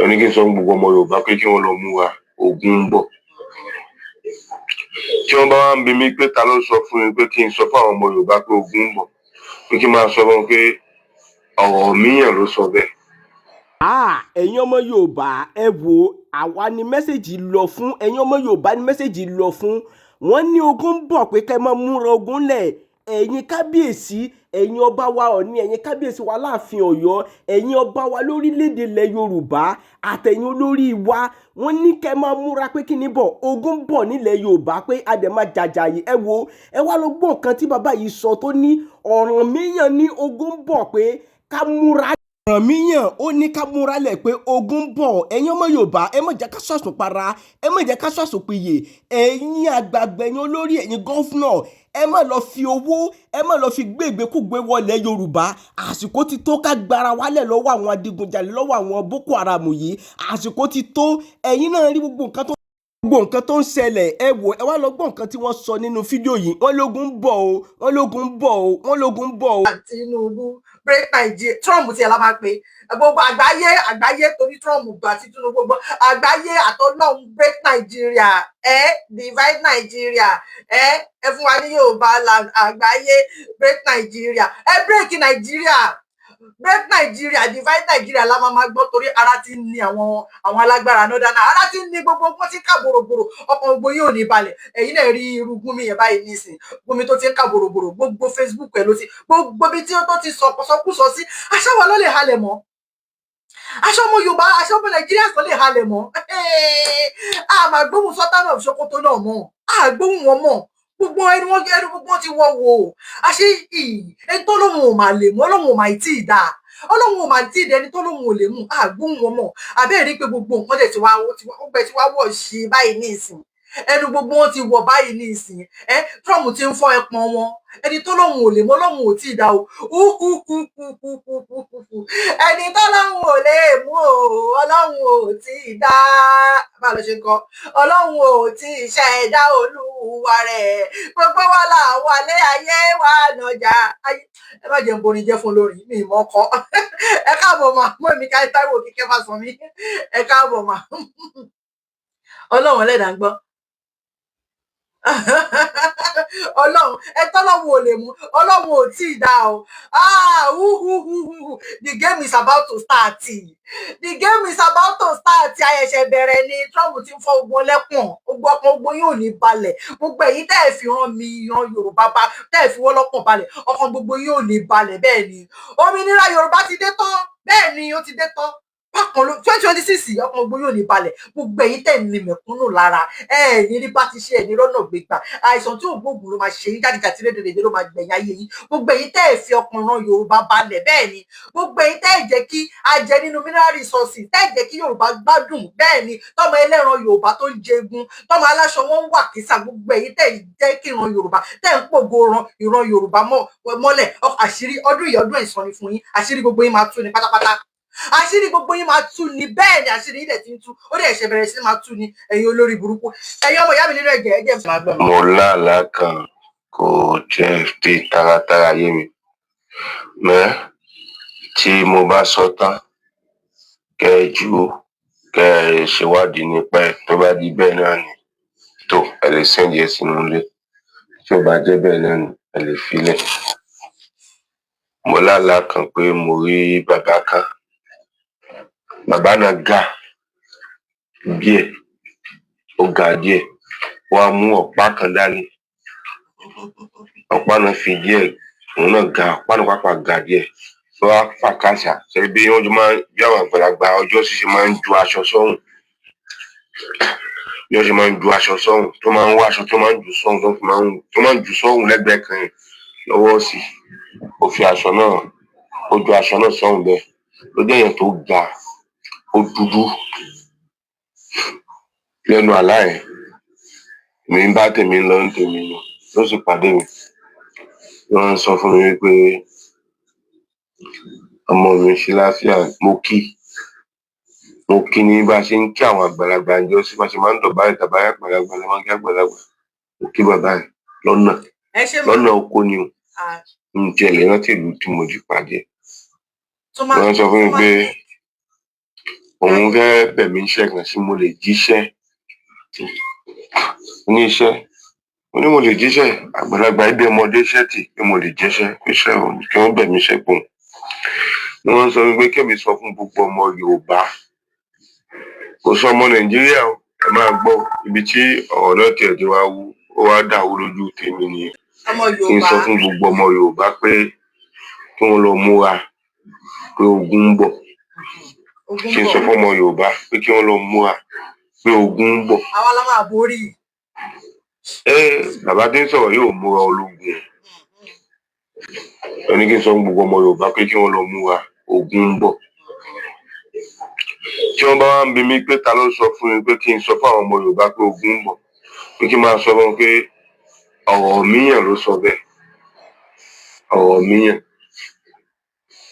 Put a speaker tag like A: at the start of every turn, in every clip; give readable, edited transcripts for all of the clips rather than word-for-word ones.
A: ẹni kí n sọ gbogbo ọmọ Yorùbá pé kí wọ́n lọ múra ogun ń bọ̀. Tí wọ́n bá wá ń bi mí pé ta ló sọ fún mi pé kí n sọ fún àwọn ọmọ Yorùbá pé ogun ń bọ̀, pé kí n máa sọ fún wọn pé ọ̀rọ̀ míyàn ló sọ bẹ́ẹ̀.
B: Ẹ̀yin ọmọ Yorùbá ẹ wo àwa ni mẹ́sẹ̀gì lọ fún, ẹ̀yin ọmọ Yorùbá ni mẹ́sẹ̀gì lọ fún. Wọ́n ní ogun ń bọ̀ pé kẹ́ máa múra ogun lẹ̀. Ẹ̀yin kábíyèsí, ẹ̀yin ọba wa Ọọ̀ni, ẹ̀yin kábíyèsí wa láàfin Ọ̀yọ́, ẹ̀yin ọba wa lórílẹ̀‐èdè ilẹ̀ Yorùbá àtẹ̀yin olórí wa, wọ́n ní kẹ́ máa múra pé kí ni bọ̀, ogun ń bọ̀ nílẹ̀ Yorùbá pé a dẹ̀ máa jàjàyè. Ẹ wo ẹ wá lọ gbọ́ nǹkan tí bàbá yìí sọ tó ní Ọ̀rànmíyàn ní ogun ń bọ̀ pé ká múra. Ọ̀rànmíyàn ó ní ká múra lẹ̀ pé ogun ń bọ̀. Ẹ̀yin ọmọ Yorùbá ẹ má jẹ́ ká sọ̀sùn para, ẹ má jẹ́ ká sọ̀sùn pìyè. Ẹ̀yin àgbààgbà, ẹ̀yin olórí, ẹ̀yin gọ́fúnà, ẹ má lọ fi owó, ẹ má lọ fi gbé ìgbékúgbé wọlé Yorùbá. Àsìkò ti tó ká gbára wálẹ̀ lọ́wọ́ àwọn adigunjalè, lọ́wọ́ àwọn Boko Haram yìí. Àsìkò ti tó. Ẹ̀yin náà rí gbogbo nǹkan tó ń ṣẹlẹ̀. Ẹ wò ẹ wá lọ gbọ́ nǹkan tí wọ́n sọ nínú fídíò yìí. Wọ́n lógun ń bọ̀ o, wọ́n lógun ń bọ̀ o, wọ́n lógun ń bọ̀ o.
C: Tinubu break Nigeria, Trump ti ẹ̀ la máa pe gbogbo àgbáyé torí Trump gbà tí Tinubu gbọ́ àgbáyé àtọ́lọ́hún break Nigeria, divide Nigeria, ẹ fún wa ní Yorùbá land, àgbáyé break Nigeria, break Nigeria, break Nigeria, divide Nigeria la máa gbọ́ torí ara ti ń ní àwọn alágbára nọ́dánà, ara ti ń ní gbogbo wọn ti ń ká bòròbòrò, ọkàn gbogbo yóò ní balẹ̀. Ẹ̀yin náà rí irú Gumi yẹn báyìí nísìn, Gumi tó ti ń ká bòròbòrò, gbogbo Facebook ẹ̀ ló ti, gbogbo ibi tí ó tó ti sọkúsọ sí, aṣọ wa ló lè halẹ̀ mọ́, aṣọ ọmọ Yorùbá, aṣọ ọmọ Nàìjíríà kò lè halẹ̀ mọ́. Àmà gbóhùn Sultan of Sokoto náà mọ́, àgbóhùn wọn mọ́, gbogbo ẹni gbogbo ti wọ́ wò ó. Àṣé ẹni tó lóhùn ò máa lè mú, ọlọ́hun ò máa tí ì dáa, ọlọ́hun ò máa tí ì dẹni tó lóhùn ò lè mú, àgbóhùn wọn mọ́. Àbẹ́ẹ̀ rí pé gbogbo nǹkan dẹ̀ ti wá wọ̀ sí báyìí ní ìsìn, ẹnu gbogbo wọn ti wọ̀ báyìí ní ìsìn. Trump ti ń fọ́ ẹpọn wọn, ẹni tó lóhùn ò lè mú, ọlọ́hun ò tí ì dáa o. Ẹni tó lóhùn ò lè mú o, ọlọ́hun ò tí ì dáa. Báwo ló ṣe ń kọ? Ọlọ́hun ò tí ì ṣẹ̀dá olúwa rẹ̀, gbogbo wa là wálé ayé wa nàjà. Ẹ má jẹ́ ń borin jẹ́ fún olórin, mi ìmọ̀ ọkọ. Ẹ káàbọ̀ mà, mọ́ èmi ká Táíwò Kíkẹ́ Fásànmí. Ẹ káàbọ̀ mà. Ọlọ́run ẹlẹ́dàá ń gbọ́. Ọlọ́run tọ́lọ́run ò lè mú, ọlọ́run ò tí ì dá o. The game is about to start. The game is about to start. Ayẹ̀ṣẹ̀ bẹ̀rẹ̀ ni. Trump ti ń fọ́ ogun lẹ́kùn, ogun ọkàn ogun yóò ní balẹ̀. Gbogbo èyí tẹ́ ẹ̀ fi rán mi yan Yorùbá bá, tẹ́ ẹ̀ fi wọ́n lọ́kàn balẹ̀, ọkàn gbogbo yóò ní balẹ̀. Bẹ́ẹ̀ ni òmìnira Yorùbá ti dé tán, bẹ́ẹ̀ ni ó ti dé tán. Bákan ló 2026 ọkàn gbogbo yóò ní balẹ̀. Gbogbo èyí tẹ́ ní mẹ̀kúnnù lára, ní rí bá ti ṣe ẹ̀ ní rọ́nà gbégbà. Àìsàn tí ò gbóògùn ló máa ṣe yín, jàdìjàdì rédèrèdè ló máa gbẹ̀yìn ayé yín. Gbogbo èyí tẹ́ ẹ̀ fi ọkàn ran Yorùbá balẹ̀, bẹ́ẹ̀ ni gbogbo èyí tẹ́ ẹ̀ jẹ́ kí a jẹ nínú mineral resources, tẹ́ ẹ̀ jẹ́ kí Yorùbá gbádùn, bẹ́ẹ̀ ni tọ́mọ ẹlẹ́ran Yorùbá tó ń jẹgun, tọ́mọ aláṣọ wọn ń wà kísà. Gbogbo èyí tẹ́ ẹ̀ jẹ́ kí ìran Yorùbá, tẹ́ ẹ̀ ń pògo ìran Yorùbá mọ́lẹ̀. Àṣírí ọdún yìí ọdún ẹ̀san ni fún yín, àṣírí gbogbo yín máa tú ni pátápátá, àṣírí gbogbo yín máa tú ni, bẹ́ẹ̀ ni àṣírí yín dẹ̀ ti ń tú, ó dẹ̀ ṣe bẹ̀rẹ̀ sí máa tú ni. Ẹ̀yin olórí burúkú, ẹ̀yin ọmọ ìyá mi nínú ẹ̀jẹ̀ máa gbọ́.
A: Mo lálàá kan kò jẹ́ fi taratara yé mi, tí mo bá sọ tán kẹ́ ẹ jù kẹ́ ẹ ṣèwádìí nípa ẹ̀, tó bá di bẹ́ẹ̀ náà ni tó ẹ lè sẹ́ndì ẹ̀ sínú ilé, tí ó bá jẹ́ bẹ́ẹ̀ náà ni ẹ lè filẹ̀. Mo lálàá kan pé mo rí bàbá kan, bàbá náà ga díẹ̀, ó ga díẹ̀, wọ́n á mú ọ̀pá kan dání, ọ̀pá náà fi díẹ̀, òun náà ga, ọ̀pá náà pàpà ga díẹ̀, wọ́n á fà káṣà. Ṣé bí wọ́n jọ máa ń, bí àwọn àgbàlagbà ọjọ́ ṣíṣe máa ń ju aṣọ sọ́rùn, bí wọ́n ṣe máa ń ju aṣọ sọ́rùn, tó máa ń wá aṣọ tó máa ń ju sọ́rùn, tó máa ń ju sọ́rùn lẹ́gbẹ̀ẹ́ kan lọ́wọ́ sí, ó fi aṣọ náà, ó ju aṣọ náà sọ́rùn bẹ́ẹ̀. Ó jẹ́ èèyàn tó ga, ó dúdú. Lẹ́nu àlá ẹ̀, mi ń bá tèmi lọ ní tèmi lọ, ló sì pàdé mi. Wọ́n sọ fún mi wípé ọmọ mi ṣe láfíà. Mo kí ní bá ṣe ń kí àwọn àgbàlagbà ń jọ sí, bá ṣe máa ń dọ̀bálẹ̀ tàbí àgbàlagbà ló máa ń kí àgbàlagbà. Mo kí bàbá ẹ̀ lọ́nà oko ni o, ń jẹ́ ilé rántí ìlú tí mo ti pàdé. Wọ́n sọ fún mi pé òun fẹ́ bẹ̀ mí iṣẹ́ kan sí mo lè jíṣẹ́ ní iṣẹ́ mo ní mo lè jíṣẹ́ àgbàlagbà ẹbí ọmọdé ṣẹ́ẹ̀tì pé mo lè jíṣẹ́ iṣẹ́ òun kí wọ́n bẹ̀ mí iṣẹ́ pọ̀ ni wọ́n sọ pé kémi sọ fún gbogbo ọmọ Yorùbá kò sọ ọmọ Nàìjíríà o ẹ máa gbọ́ ibi tí ọ̀rọ̀ náà tiẹ̀ ti wá wú ó wá dàwó lójú tèmi nìyẹn kí n sọ fún gbogbo ọmọ Yorùbá pé kí wọ́n lọ múra pé ogun ń bọ̀ kí n sọ fún ọmọ Yorùbá pé kí wọ́n lọ múra pé ogun ń bọ̀.
C: àwa la máa borí.
A: Bàbá tí ń sọ̀rọ̀ yóò múra ológun ẹni kí n sọ fún gbogbo ọmọ Yorùbá pé kí wọ́n lọ múra ogun ń bọ̀. Tí wọ́n bá wá ń bi mí pé ta ló sọ fún mi pé kí n sọ fún àwọn ọmọ Yorùbá pé ogun ń bọ̀ pé kí n máa sọ fún wọn pé ọ̀rọ̀ míyàn ló sọ bẹ́ẹ̀ ọ̀rọ̀ míyàn.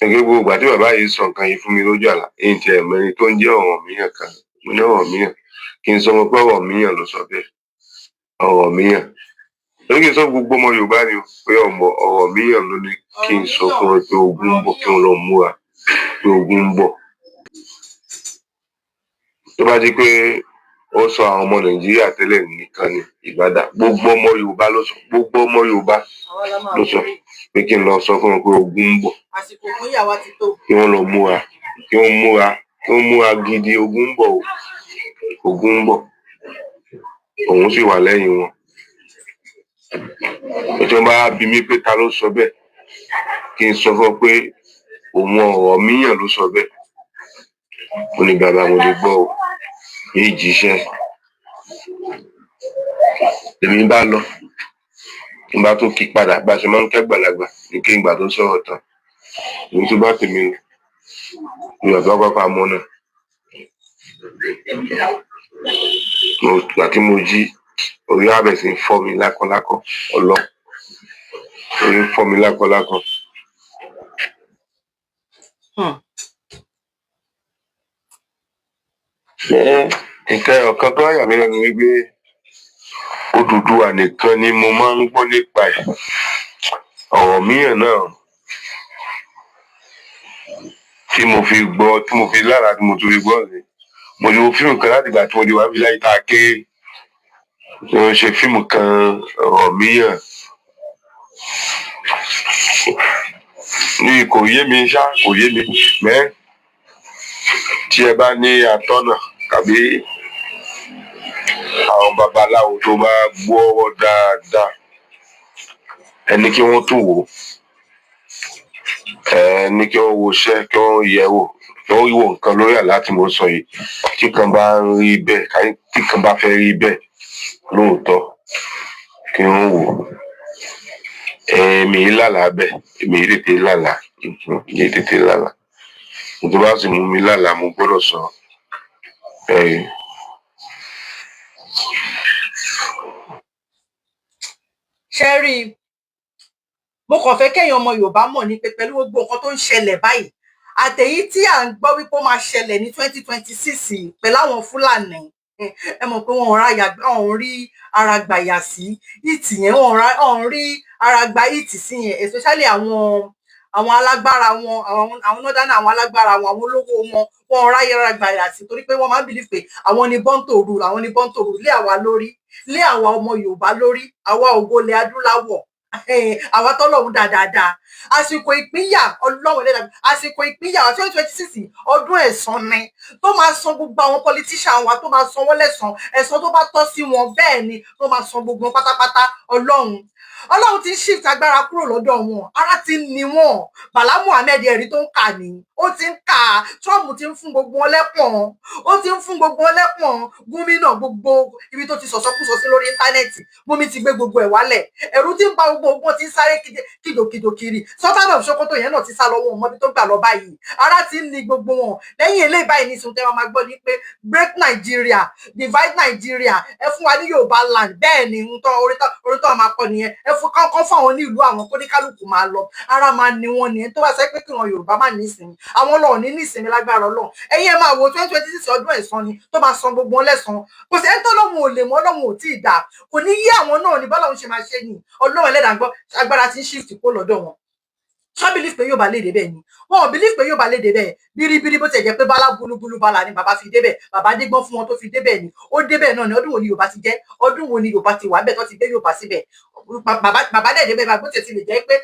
A: Gẹ́gẹ́ gbogbo ìgbà tí bàbá yìí sọ nǹkan yìí fún mi lójú àlá èyí tí ẹ̀mẹ́rin tó ń jẹ́ ọ̀rọ̀ míyàn kan mo ní ọ̀rọ̀ míyàn kí n sọ wọn pé ọ̀rọ̀ míyàn ló sọ bẹ́ẹ̀ ọ̀rọ̀ míyàn. Lórí kí n sọ gbogbo ọmọ Yorùbá ni pé ọ̀rọ̀ míyàn ló ní kí n sọ fún wọn pé ogun ń bọ̀ kí wọ́n lọ múra pé ogun ń bọ̀. Tó bá di pé ó sọ àwọn ọmọ Nàìjíríà tẹ́lẹ̀ nìkan ni ìbádà gbogbo ọmọ Yorùbá ló sọ gbogbo ọmọ Yorùbá ló sọ pé kí n lọ sọ fún wọn pé ogun ń bọ̀
C: àsìkò fún ìyàwó ti tó
A: kí wọ́n lọ múra kí wọ́n múra gidi ogun ń bọ̀ ogun ń bọ̀ òun sì wà lẹ́yìn wọn. Ìjọba bá bi mí pé ta ló sọ bẹ́ẹ̀ kí n sọ fún ọ pé òun ọ̀rọ̀ míyàn ló sọ bẹ́ẹ̀ mo ní bàbá mo lè gbọ́ o yìí jíṣẹ́ èmi bá lọ n bá tún kí padà bá ṣe máa ń kẹ́gbàlagbà ní kí ìgbà tó sọ̀rọ̀ tán èmi tó bá tèmi lọ ní bàbá pápá mọ́ náà gbà tí mo jí orí àbẹ̀ sí ń fọ́ mi lákọ̀lákọ̀ orí ń fọ́ mi lákọ̀lákọ̀. Nǹkan ọ̀kan tó yà mí lẹ́nu wípé Odùduwà nìkan ni mo máa ń gbọ́ nípa ẹ̀ ọ̀rọ̀ míyàn náà tí mo fi gbọ́ tí mo fi lára tí mo tún fi gbọ́ rèé mo ti wo fíìmù kan láti ìgbà tí mo ti wá bí láyé tá a kéré tí wọ́n ṣe fíìmù kan ọ̀rọ̀ míyàn ní kò yé mi ṣá kò yé mi mẹ́ tí ẹ bá ní atọ́nà tàbí àwọn babaláwo tó bá gbọ́ dáadáa ẹni kí wọ́n tún wò ẹni kí wọ́n wo iṣẹ́ kí wọ́n yẹ̀ wò kí wọ́n wo nǹkan lórí àlá tí mo sọ yìí tí kan bá ń rí bẹ́ẹ̀ tí kan bá fẹ́ rí bẹ́ẹ̀ lóòótọ́ kí wọ́n wò èmi lálàá bẹ́ẹ̀ èmi tètè lálàá èmi tètè lálàá tó bá sì mú mi lálàá mo gbọ́dọ̀ sọ
C: ṣẹ́rí mo kàn fẹ́ kẹ́yìn ọmọ Yorùbá mọ̀ ní pé pẹ̀lú gbogbo nǹkan tó ń ṣẹlẹ̀ báyìí àtẹ̀yí tí à ń gbọ́ wípé ó máa ṣẹlẹ̀ ní 2026 pẹ̀lú àwọn Fúlàní ẹ mọ̀ pé wọn rí ara gbàyà sí ìtì yẹn wọn rí ara gba ìtì sí yẹn especially àwọn alágbára wọn àwọn nọ́dánà àwọn alágbára wọn àwọn olówó wọn ráyè ara gbàyà sí torí pé wọ́n máa ń believe pé àwọn ni born to rule àwọn ni born to rule lé àwa lórí lé àwa ọmọ Yorùbá lórí àwa ògolẹ adúláwọ̀ àwa tọ́lọ́run dáadáa àsìkò ìpínyà Ọlọ́run ẹlẹ́dàá àsìkò ìpínyà 2026 ọdún ẹ̀san ni tó máa san gbogbo àwọn politician wa tó máa san wọ́n lẹ́san ẹ̀san tó bá tọ́ sí wọn bẹ́ẹ̀ ni tó máa san gbogbo wọn pátápátá Ọlọ́run ti shift agbára kúrò lọ́dọ̀ wọn ara ti ní wọn Bala Muhammed ẹ̀rí tó ń kà ní ó ti ń kà Trump ti ń fún gbogbo wọn lẹ́pọ̀n ó ti ń fún gbogbo wọn lẹ́pọ̀n gómìnà gbogbo ibi tó ti sọ̀sọ́kúsọ sí lórí íńtánẹ́ẹ̀tì Gumi ti gbé gbogbo ẹ̀ wálẹ̀ ẹ̀rù ti ń ba gbogbo wọn ti ń sáré kìdòkìdò kiri Sultan of Sokoto yẹn náà ti sá lọ́wọ́ wọn mọ́bí tó gbà lọ báyìí ara ti ń ní gbogbo wọn lẹ́yìn eléyìí báyìí ní sunday wọn máa gbọ́ ní pé break Nigeria divide Nigeria ẹ fún wa ní Yorùbá land bẹ́ẹ̀ ni orí tó máa kọ nìyẹn ẹ fún kọ́kọ́ fún àwọn ní ìlú àwọn kó ní kálukú máa lọ ara máa ní wọn nìyẹn tó bá sọ pé kí wọn Yorùbá má ní ìsinmi àwọn Ọlọ́run ní ìsinmi lágbára Ọlọ́run ẹ̀yin ẹ máa wo 2026 ọdún ẹ̀san ni tó máa san gbogbo wọn lẹ́san kò sí ẹni tó lóhun ò lè mọ Ọlọ́run ò tí ì dà kò ní yí àwọn náà ní bọ́lọ́run ṣe máa ṣe ni Ọlọ́run ẹlẹ́dàá gbọ́ agbára ti ń shift kó lọ́dọ̀ wọn wọ́n believe pé yóò bá lè débẹ̀ ni wọn ò believe pé yóò bá lè débẹ̀ bíríbírí bó ti jẹ́ pé bálá búlúbúlú bálá ni bàbá fi débẹ̀ bàbá dígbọ́n fún wọn tó fi débẹ̀ ni ó débẹ̀ náà ni ọdún wo ni Yorùbá ti jẹ́ ọdún wo ni Yorùbá ti wà bẹ́ẹ̀ tó ti gbé Yorùbá síbẹ̀ bàbá dẹ̀ débẹ̀ bá bó ti lè jẹ́ pé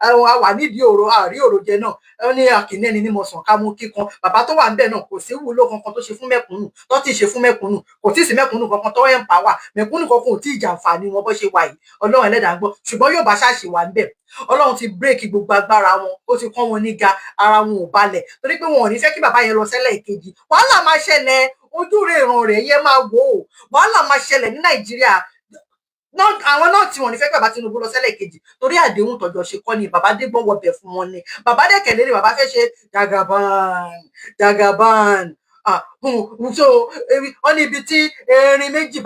C: àwọn àwà nídìí òrò àrí òrò jẹ náà ó ní àkìní ẹni ní mo sàn ká mú kíkan bàbá tó wà níbẹ̀ náà kò sí wúlò kankan tó ṣe fún mẹ̀kúnnù tó ti ṣe fún mẹ̀kúnnù kò tí ì sí mẹ̀kúnnù kankan tó empower mẹ̀kúnnù kankan ò tí ì jàǹfààní wọn bó ṣe wà yìí Ọlọ́run ẹlẹ́dàá ń gbọ́ ṣùgbọ́n Yorùbá ṣáàṣì wà níbẹ̀ Ọlọ́run ti bírèkì gbogbo agbára wọn ó ti kọ́ wọn níga ara wọn ò balẹ̀ torí pé wọn ò ní fẹ́ kí bàbá yẹn lọ sẹ́lẹ̀ ìkejì wàhálà máa ṣẹlẹ̀ ojú rẹ̀ ìran rẹ̀ yẹn máa wò ó wàhálà máa ṣẹlẹ̀ ní Nàìjíríà àwọn náà tí wọn ní fẹ́ kí bàbá Tinubu lọ sẹ́lẹ̀ kejì torí àdéhùn tọ́jọ́ ṣe kọ́ ni bàbá dégbọ́n wọbẹ̀ fún wọn ni bàbá dẹ̀kẹ̀lé ni bàbá fẹ́ ṣe jagaban so wọn ní ibi tí erin méjì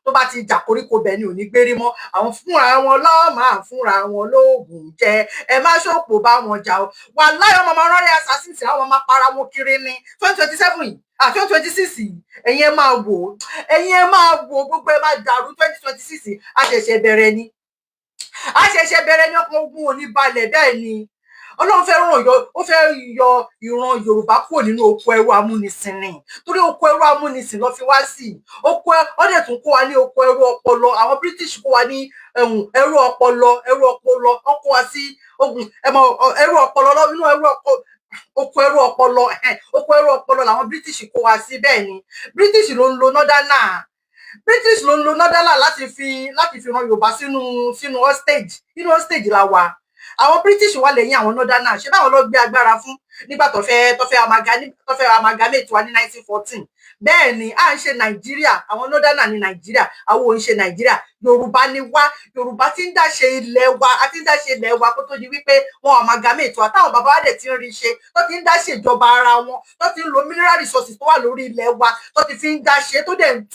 C: tó bá ti jà koríko bẹ̀ ni ò ní gbérí mọ́ àwọn fúnra wọn lọ́ọ̀mà fúnra wọn lóògùn jẹ ẹ má ṣòpò bá wọn jà o wà láyọ̀ ọmọ ọmọ rọ́rẹ́ assassin àwọn máa para wọn kiri ní 2027 yìí 2026 yìí ẹ̀yin ẹ máa wò gbogbo ẹ máa dàrú 2026 a ṣẹ̀ṣẹ̀ bẹ̀rẹ̀ ni ọkàn ogun ò ní balẹ̀ bẹ́ẹ̀ ni Ọlọ́run fẹ́ yọ ìran Yorùbá kúrò nínú oko ẹrú amúnisìn ni torí oko ẹrú amúnisìn lọ fi wá sí oko ọdẹ tún kó wa ní oko ẹrú ọpọlọ àwọn British kó wa ní ẹrú ọpọlọ ọkọ wa sí ẹrú ọpọlọ nínú oko ẹrú ọpọlọ làwọn British kó wa sí bẹ́ẹ̀ ni British ló ń lo Northern láti fi ran Yorùbá sínú hostage nínú hostage la wà àwọn British wà lẹ́yìn àwọn Northern ṣé báwọn lọ gbé agbára fún nígbà tó fẹ́ amalgamate wa ní 1914 bẹ́ẹ̀ ni à ń ṣe Nàìjíríà àwọn Northern ní Nàìjíríà àwọn ò ń ṣe Nàìjíríà Yorùbá ni wá Yorùbá ti ń dáṣe ilẹ̀ wa kó tó di wípé wọn amalgamate wa táwọn bàbá wa dẹ̀ ti ń rí ṣe tó ti ń dáṣe ìjọba ara wọn tó ti ń lo mineral resources tó wà lórí ilẹ̀ wa tó ti fi ń dáṣe tó dẹ̀ ń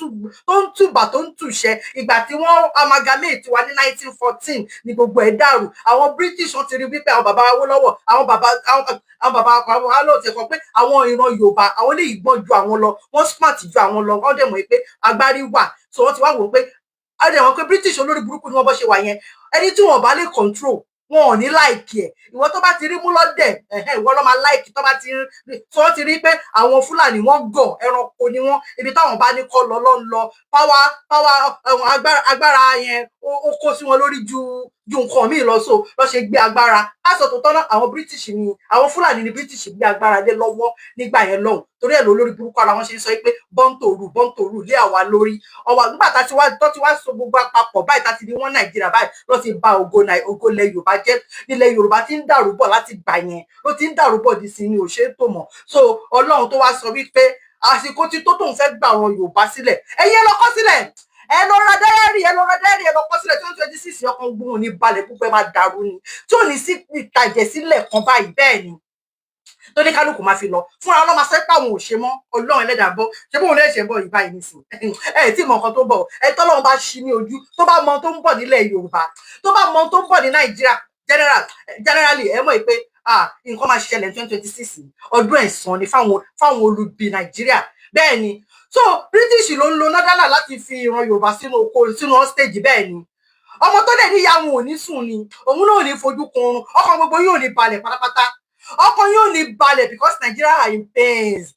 C: tùbà tó ń tùṣẹ ìgbà tí wọ́n amalgamate wa ní 1914 ni gbogbo ẹ̀ dàrú àwọn British wọ́n ti rí wípé àwọn bàbá wa Awólọ́wọ̀ àwọn bàbá àwọn alóòtú ẹ̀kọ́ pé àwọn ìran Yorùbá àwọn lè gbọ́n ju àwọn lọ wọ́n smart ju àwọn lọ wọ́n dẹ̀ mọ̀ pé agbárí wà so wọ́n ti wá wò ó pé àdéhùn pé British olórí burúkú ni wọ́n bọ́ ṣe wà yẹn ẹni tí wọ́n bá lè control wọn ò ní láìkì ẹ ìwọ tó bá ti rí mú lọ́dẹ̀ ìwọ ló máa láìkì tó bá ti rí tó ti rí pé àwọn Fúlàní wọ́n gọ̀ ẹranko ni wọ́n ibi táwọn bá ní kọ́ lọ agbára yẹn ó kó sí wọn lórí ju nǹkan míì lọ so lọ ṣe gbé agbára aṣọ tó tọ́nà àwọn British ni àwọn Fúlàní ni British gbé agbára lé lọ́wọ́ nígbà yẹn lọ́hùn torí ẹ̀ lórí burúkú ara wọn ṣe ń sọ pé bọ́ǹtòrù lé àwa lórí ọwọ́ nígbà tá ti wá so gbogbo àpapọ̀ báyìí tá ti di wọ́n Nàìjíríà báyìí lọ ti ba ògo ilẹ̀ Yorùbá jẹ́ ilẹ̀ Yorùbá ti ń dàrú bọ̀ láti gbà yẹn ló ti ń dàrú bọ̀ di sí ni ò ṣe é tò mọ̀ so Ọlọ́run tó wá sọ wípé àsìkò tí tó tóun fẹ́ gbà àwọn Yorùbá sílẹ̀ ẹ̀yin lọ kọ̀ sílẹ̀ ẹ lọ ra dáyárì ẹ lọ kọ̀ sílẹ̀ 2026 ọkàn gbóhùn ní balẹ̀ púpẹ́ máa dàrú ni tí ò ní sí ìtàjẹ̀ sílẹ̀ kan báyìí bẹ́ẹ̀ ni tó ní kálukú máa fi lọ fúnra ọlọ́mọ sọ pé àwọn ò ṣe mọ́ Ọlọ́run ẹlẹ́dàá bọ́ ṣé bóun lè ṣe bọ̀ yìí báyìí nísìn ẹ tí mọ nǹkan tó bọ̀ ẹ tọ́lọ́run bá ṣí ní ojú tó bá mọ tó ń bọ̀ nílẹ̀ Yorùbá tó bá mọ tó ń bọ̀ ní Nàìjíríà generally ẹ mọ̀ pé nǹkan máa ṣẹlẹ̀ 2026 ọdún ẹ̀san ni fáwọn olubi Nàìjíríà bẹ́ẹ̀ ni so British ló ń lo Northern láti fi ìran Yorùbá sínú hostage bẹ́ẹ̀ ni ọmọ tó dẹ̀ níyà wọn ò ní sùn ni òun náà ò ní fojú kan oorun ọkàn gbogbo yóò ní balẹ̀ pátápátá ọkàn yóò ní balẹ̀ because Nigeria are in pains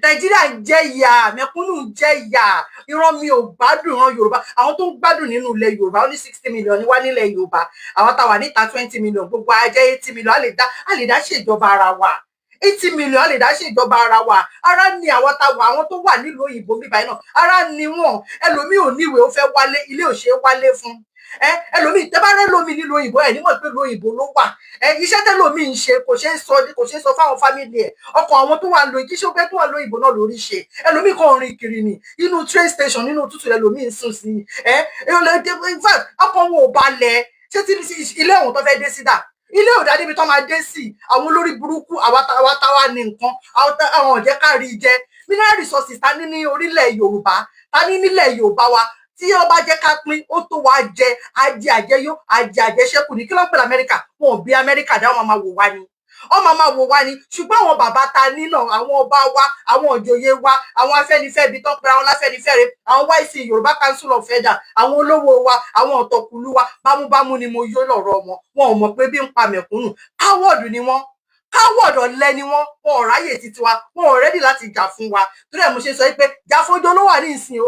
C: Nigeria ń jẹ ìyà mẹ̀kúnnù ń jẹ ìyà ìran mi ò gbádùn ìran Yorùbá àwọn tó ń gbádùn nínú ilẹ̀ Yorùbá ó ní 60 million ní wá nílẹ̀ Yorùbá àwọn táwa níta 20 million gbogbo ajẹ́ 80 million a lè dá ṣèjọba ara wa 80 million a lè dá ṣèjọba ara wa ara ni àwọn táwa àwọn tó wà nílùú òyìnbó bíbá iná ara ni wọn ẹlòmíì ò níwèé ó fẹ́ wálé ilé ò ṣe é wálé fún ẹlòmíì tẹ́ bá rẹ́ lómi nílùú òyìnbó ẹ̀ nímọ̀ pé ìlú òyìnbó ló wà iṣẹ́ tẹ́lòmíì ń ṣe kò ṣeé sọ fáwọn fámìlì ẹ̀ ọkọ̀ àwọn tó wà lóyìn kí ṣé ó fẹ́ tó wà lóyìnbó náà lórí ṣe ẹlòmíì kan rìn kiri ni inú train station nínú tútù ẹlòmíì ń sùn sí in fact ọkọ̀ wọn ò balẹ̀ ṣé tí ilé ọ̀hún tó fẹ́ dé sí dà ilé ò dá débi tó máa dé sí àwọn olórí burúkú àwa táwa ní nǹkan àwọn ọ̀jẹ́ kárí jẹ mineral resources ta ní ní orílẹ̀ Yorùbá ta ní nílẹ̀ Yorùbá wa tí ó bá jẹ́ ká pín ó tó wá jẹ ajé àjẹyó ajé àjẹṣẹ́kù ní kí ló ń pè ní Amẹ́ríkà wọn ò bí Amẹ́ríkà dá wọn máa wò wá ni ọmọ máa wò wá ni ṣùgbọ́n àwọn bàbá ta ní náà àwọn ọba wa àwọn òjòyè wa àwọn afẹ́nifẹ́bi tó ń pera wọn láfẹ́nifẹ́re àwọn YC Yorùbá Council of Elder àwọn olówó wa àwọn ọ̀tọ̀kùlú wa bámúbámú ni mo yó lọ́rọ̀ wọn ò mọ̀ pé bí ń pa mẹ̀kúnnù káwọ́ọ̀dù ni wọ́n káwọ́ọ̀dù ọ̀lẹ ni wọ́n ò ráyè títí wa wọn ò rẹ́dì láti jà fún wa torí ẹ̀ mo ṣe sọ pé Jáfójó ló wà ní ìsìn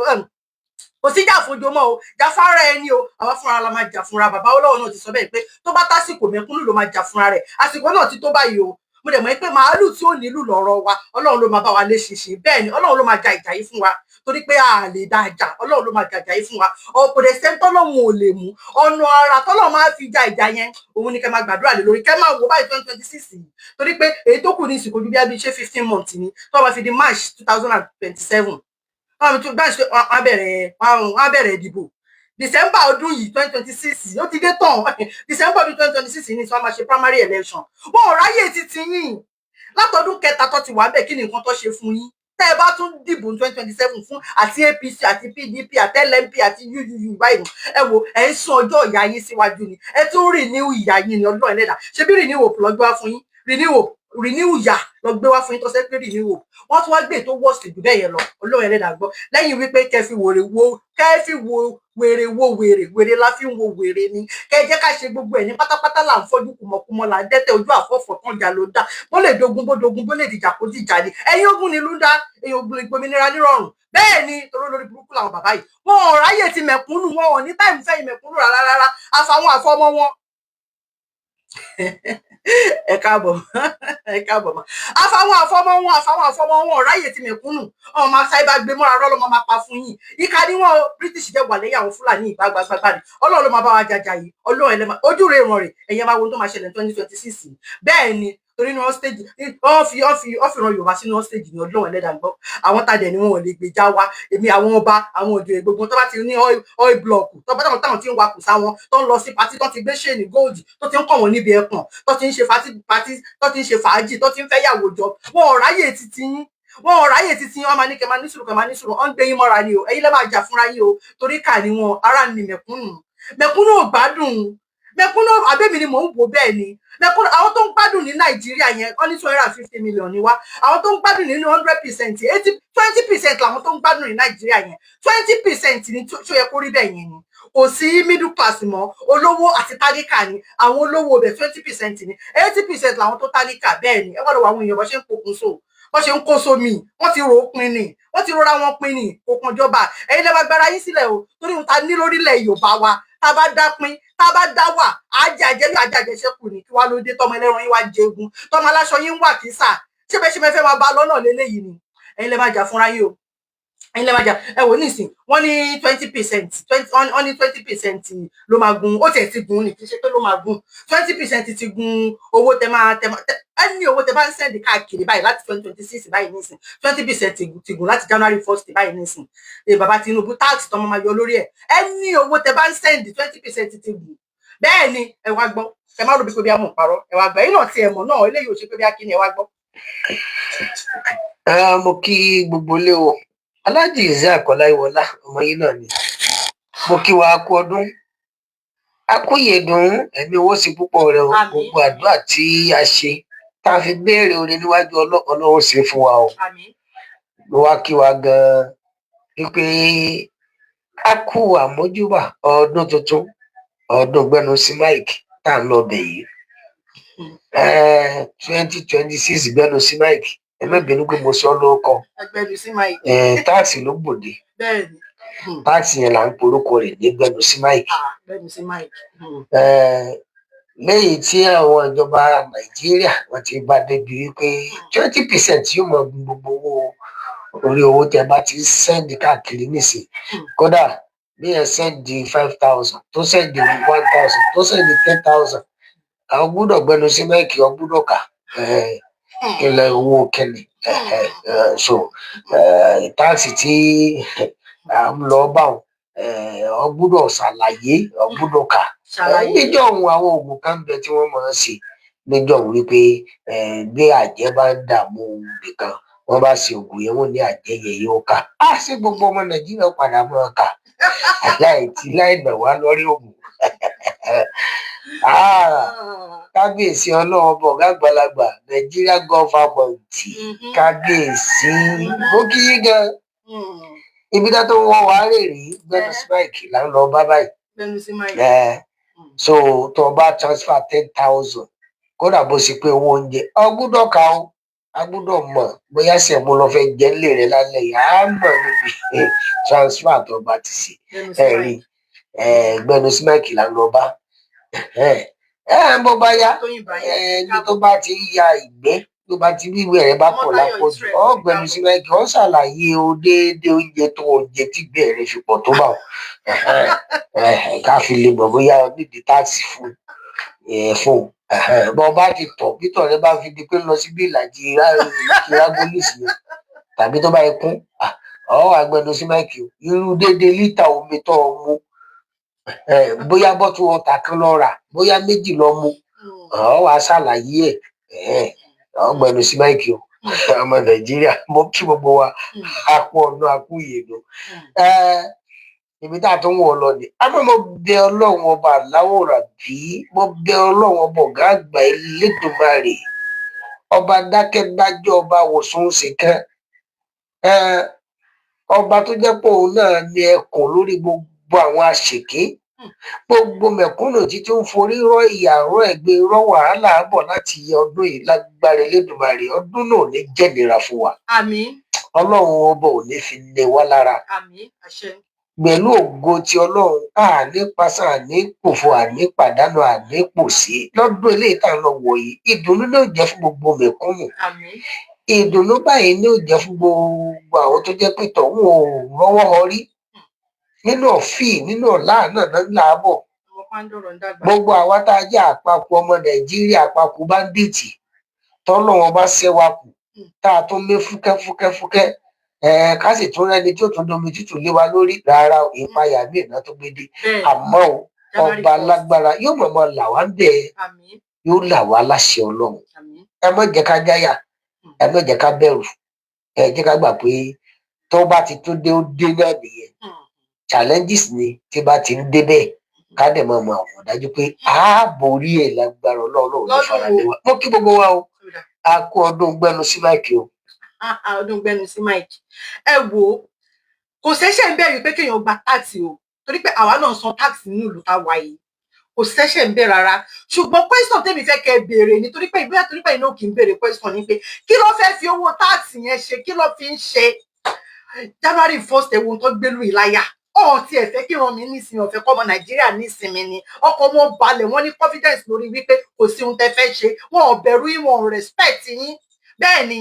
C: kò sí Jáfójó mọ́ o Jáfárá ẹni o àwa fúnra la máa jà fúnra bàbá Olówó náà ti sọ bẹ́ẹ̀ pé tó bá tásìkò mẹ̀kúnnù ló máa jà fúnra rẹ̀ àsìkò náà ti tó báyìí o mo dẹ̀ mọ̀ pé màálù tí ò nílù lọ́rọ̀ wa Ọlọ́run ló máa bá wa lé ṣinṣin bẹ́ẹ̀ ni Ọlọ́run ló máa ja ìjà yìí fún wa torí pé a lè dá ìjà Ọlọ́run ló máa ja ìjà yìí fún wa ọ̀pọ̀ dẹ̀ sẹ́ni tọ́lọ́run ò lè mú ọ̀nà ara tọ́lọ́run máa fi ja ìjà yẹn òun ni kẹ́ máa gbàdúrà lé lórí kẹ́ máa wo báyìí 2026 yìí torí pé èyí tó kù ní ìsìnkú ju bí a bí ṣe 15 months ni tó máa fi di March 2027 wọ́n bẹ̀rẹ̀ ìdìbò December ọdún yìí 2026 ó ti dé tán December ọdún 2026 ní tí wọ́n máa ṣe primary election wọn ò ráyè títí yín látọdún kẹta tó ti wà bẹ́ẹ̀ kí ni nǹkan tó ṣe fún yín tẹ́ ẹ bá tún dìbò 2027 fún àti APC àti PDP àti LNP àti UUU báyìí ẹ wo ẹ ń sún ọjọ́ ìyá yín síwájú ni ẹ tún renew ìyá yín ní ọdún ẹlẹ́dà ṣé bí renew hope lọ́jọ́ wá fún yín renew ìyá lọ gbé wá fún yín tó ṣe pé renew hope wọ́n tún wá gbé tó worst jù bẹ́ẹ̀ yẹn lọ ọlọ́run ẹlẹ́dà gbọ́ lẹ́yìn wípé kẹfì wèrè la fi ń wo wèrè ni kẹ jẹ́ ká ṣe gbogbo ẹ̀ ní pátápátá là ń fọ́jú kùmọ̀kùmọ̀ là ń dẹ́tẹ̀ ojú àfọ́fọ́ tán jà ló dá bó lè dogun bó dogun bó lè dìjà kó dìjà ni ẹ̀yin ogun ni ló ń dá èyàn ogun ìgbòmìnira nírọ̀rùn bẹ́ẹ̀ ni torí olórí burúkú làwọn bàbá yìí wọn ò ráyè ti mẹ̀kúnnù wọn ò ní táìmù fẹ́ ìmẹ̀kúnnù rárá àfàwọn àfọmọ wọn ẹ káàbọ̀ ma àfàwọn àfọmọ wọn ráyè tí mẹ̀kúnnù ọmọ máa sáíbà gbé mọ́ra rọ́ lọ́mọ máa pa fún yín ìka ni wọn British jẹ́ wà lẹ́yìn àwọn Fúlàní ìgbàgbàgbà ni Ọlọ́run ló máa bá wa jàjà yìí Ọlọ́run ẹlẹ́mà ojú rẹ̀ ràn rẹ̀ ẹ̀yẹ máa wo tó máa ṣẹlẹ̀ 2026 bẹ́ẹ̀ ni torí ní hostage wọ́n fi ran Yorùbá sínú hostage ní Ọlọ́run ẹlẹ́dàá gbọ́ àwọn tàdé ni wọn ò lè gbèjà wa èmi àwọn ọba àwọn òjòyè gbogbo tó bá ti ní oil block tó bá táwọn tí ń wakùsà wọn tó ń lọ sí pati tó ti gbé ṣéènì gold tó ti ń kọ̀ wọ́n níbi ẹ̀pọ̀n tó ti ń ṣe pati tó ti ń ṣe fàájì tó ti ń fẹ́ yàwó jọ wọn ò ráyè títí yín wọn máa ní kẹ máa ní sùúrù wọn ń gbé yín mọ́ra ni o ẹ̀yin lẹ máa jà fúnra yín o torí kà ní wọn ara ní mẹ̀kúnnù ò gbádùn mẹ̀kúnnù àbẹ́mi ni mò ń wò bẹ́ẹ̀ ni mẹ̀kúnnù àwọn tó ń gbádùn ní Nàìjíríà yẹn wọ́n ní 250 million ni wá àwọn tó ń gbádùn nínú 100% 20% làwọn tó ń gbádùn ní Nàìjíríà yẹn 20% ni tó yẹ kó rí bẹ́ẹ̀ yẹn ni kò sí middle class mọ́ olówó àti tálíkà ni àwọn olówó bẹ̀ 20% ni 80% làwọn tó tálíkà bẹ́ẹ̀ ni ẹ wọ́n lọ wọ àwọn èèyàn bó ṣe ń pokùnso wọ́n ṣe ń kó sómi wọ́n ti rò ó pin ni wọ́n ti rọra wọn pin ni òkun ìjọba ẹ̀yin lẹ́ máa gbára yín sílẹ̀ o torí ohun ta ní lórílẹ̀ Yorùbá wa tá a bá dá pín tá a bá dá wà àjàjẹsẹ́kù ni kí wá ló dé tọmọ ẹlẹ́ran yín wá jẹgun tọmọ aláṣọ yín wà kísà ṣé bẹ́ẹ̀ fẹ́ máa bá lọ́nà lélẹ́yìí ni ẹ̀yin lẹ́ máa jà fúnra yín o ẹ̀yin lẹ́ máa jà ẹ wò nísìn wọ́n ní 20% wọ́n ní 20% ló máa gun ó tẹ̀ ti gun ní kí ṣe pé ló máa gun 20% ti gun owó tẹ máa ẹni owó tẹ bá ń sẹ́ndì káàkiri báyìí láti 2026 báyìí nísìn 20% ti gùn láti January 1st báyìí nísìn bàbá Tinubu táàkì tọmọ máa yọ lórí ẹ ẹni owó tẹ bá ń sẹ́ndì 20% ti gùn bẹ́ẹ̀ ni ẹ wá gbọ́ ẹ má rò bí pé bí a mọ̀ parọ́ ẹ wá gbọ́ ẹ̀yin náà ti ẹ̀ mọ̀ náà eléyìí ò ṣe pé bí a kí ni ẹ wá gbọ́.
D: mo kí gbogbo ilé o Aláàjì Isiaq Ọláyíwọlá ọmọ yìí náà ni mo kí wa kú ọdún akóyèdùn ẹ̀mí owó sí púpọ̀ rẹ o gbogbo àdúrà tí a ṣe tá a fi béèrè oore níwájú Ọlọ́run ṣe fún wa o mo wá kí wa gan wípé a kú àmójúbà ọdún tuntun ọdún gbẹnu sí mike tá à ń lọ bẹ yìí 2026 gbẹnu sí mike ẹ má bínú pé mo sọ lórúkọ táàsì ló gbòde táàsì yẹn là ń porúkọ rẹ̀ ní gbẹnu sí mike lẹ́yìn tí àwọn ìjọba Nàìjíríà wọ́n ti bá débi wípé 20% yóò mọ gbogbo owó orí owó tẹ bá ti sẹ́ndì káàkiri nísìn kódà bí ẹ sẹ́ndì 5,000 tó sẹ́ndì 1,000 tó sẹ́ndì 10,000 àwọn gbọ́dọ̀ gbẹnu sí mẹ́ẹ̀kì ọgbọ́dọ̀ kà ilẹ̀ owó kẹlẹ̀ so táàsì tí à ń lọ bá wọn ọgbọ́dọ̀ ṣàlàyé ọgbọ́dọ̀ kà níjọ́ òun àwọn oògùn kan bẹ tí wọ́n máa ń ṣe níjọ́ òun wípé bí àjẹ́ bá ń dààmú nìkan wọ́n bá ṣe oògùn yẹn wọ́n ní àjẹ́ yẹn yóò kà á sí gbogbo ọmọ Nàìjíríà padà máa kà láì nà wá lórí oògùn kábíyèsí ọlọ́run bọ̀ gágbàlagbà Nàìjíríà gọ́fàmọ̀ntì kábíyèsí mo kí yín gan ibi tá tó wọ́n wá rè rí gbẹ́nu spike là ń lọ bá báyìí so tó bá transfer 10,000 kódà bó ṣe pé owó oúnjẹ ọgbúdọ̀ ká ó agbúdọ̀ mọ̀ bóyá sẹ̀mú lọ fẹ́ jẹ́ lè rẹ lálẹ́ yìí á mọ̀ níbi transfer tó bá ti ṣe ẹ̀rí gbẹ́nu spike là ń lọ bá bó bá yá ẹni tó bá ti ya ìgbẹ́ tó bá ti wíwẹ̀ rẹ bá pọ̀ lápọ̀jù ọ̀gbẹ́ni sílẹ̀ kí wọ́n ṣàlàyé o déédéé oúnjẹ tó oúnjẹ tí gbẹ̀ rẹ fi pọ̀ tó bá wọn ká fi lè mọ̀ bóyá nídìí táàsì fún bọ́ bá ti tọ̀ bítọ̀ rẹ bá fi di pé lọ síbi ìlàjì rágólìsì yẹn tàbí tó bá yẹ kún àgbẹ̀nu sílẹ̀ kí irú déédéé lítà omi tó mu bóyá bọ́tù ọ̀tà kan lọ rà bóyá méjì lọ mu wàá ṣàlàyé ọgbẹnu sí máìkì o ọmọ Nàìjíríà mo kí gbogbo wa àpò ọ̀nà àpò ìyèdò ibi tá a tún wọ̀ lọ ni àmọ́ mo bẹ Ọlọ́run ọba aláwòrán bí mo bẹ Ọlọ́run ọba ọ̀gá àgbà Elédùmarè ọba dákẹ́dájọ́ ọba wòsàn ṣèkán ọba tó jẹ́ pé òun náà ní ẹkùn lórí gbogbo àwọn àṣèké gbogbo mẹ̀kúnnù títí ń forí rọ ìyà rọ ẹ̀gbin rọ wàhálà bọ̀ láti yẹ ọdún yìí lágbára Elédùmarè ọdún náà ò ní jẹ́nira fún wa
C: àmín
D: Ọlọ́run ọba ò ní fi lé wa lára
C: àmín àṣẹ
D: pẹ̀lú ògo ti Ọlọ́run àní pasán àní pòfo àní pàdánù àní pòsí lọ́dún eléyìí tá à ń lọ wọ̀ yìí ìdùnnú náà jẹ́ fún gbogbo mẹ̀kúnnù
C: àmín
D: ìdùnnú báyìí ní ò jẹ́ fún gbogbo àwọn tó jẹ́ pé tọ̀hún ò rọ́wọ́ họrí nínú ọ̀fì nínú ọ̀la náà là á bọ̀ gbogbo àwa tá a jẹ́ àpapọ̀ ọmọ Nàìjíríà àpapọ̀ báńdíìtì tọ́lọ́ wọn bá ṣẹ́wà kù tá a tún lé fúkẹ́fúkẹ́fúkẹ́ ká sì tún rẹ́ni tí ó tún domi tútù lé wa lórí rárá ìpayà mí ìná tó gbé dé àmọ́ ọba alágbára yóò mọ̀mọ́ là wá ń bẹ̀ yóò là wá láṣẹ Ọlọ́run ẹ má jẹ́ ká jáyà ẹ má jẹ́ ká bẹ̀rù ẹ jẹ́ ká gbà pé tó bá ti tún dé ó dé náà nìyẹn challenges ni tí bá ti ń débẹ̀ ká dẹ̀ mọ̀ mọ̀ àwọn dájú pé a borí ẹ̀ lágbára Ọlọ́run ní faradé wa mo kí gbogbo wa o a kú ọdún gbẹnu sí máìkì o.
C: ọdún gbẹnu sí máìkì ẹ wo kò ṣẹ̀ṣẹ̀ ń bẹ̀rù pé kéèyàn gba táàsì o torí pé àwa náà san táàsì nínú ìlú tá a wà yìí kò ṣẹ̀ṣẹ̀ ń bẹ̀ rárá ṣùgbọ́n question tèmi fẹ́ kẹ́ béèrè nítorí pé ìbéèrè torí pé iná kì í béèrè question ni pé kí ló fẹ́ fi owó táàsì yẹn ṣe kí ló fi ń ṣe January 1st ẹ̀wọ̀n tó gbélú ìláyà ọ̀tí ẹ̀fẹ́ kí ràn mí nísìnyí ọ̀fẹ́ kọ́mọ Nàìjíríà nísìnyí ni ọkọ̀ wọn balẹ̀ wọn ní confidence lórí wípé kò sí ohun tẹ́ fẹ́ ṣe wọn ò bẹ̀rù yín wọn ò respect yín bẹ́ẹ̀ ni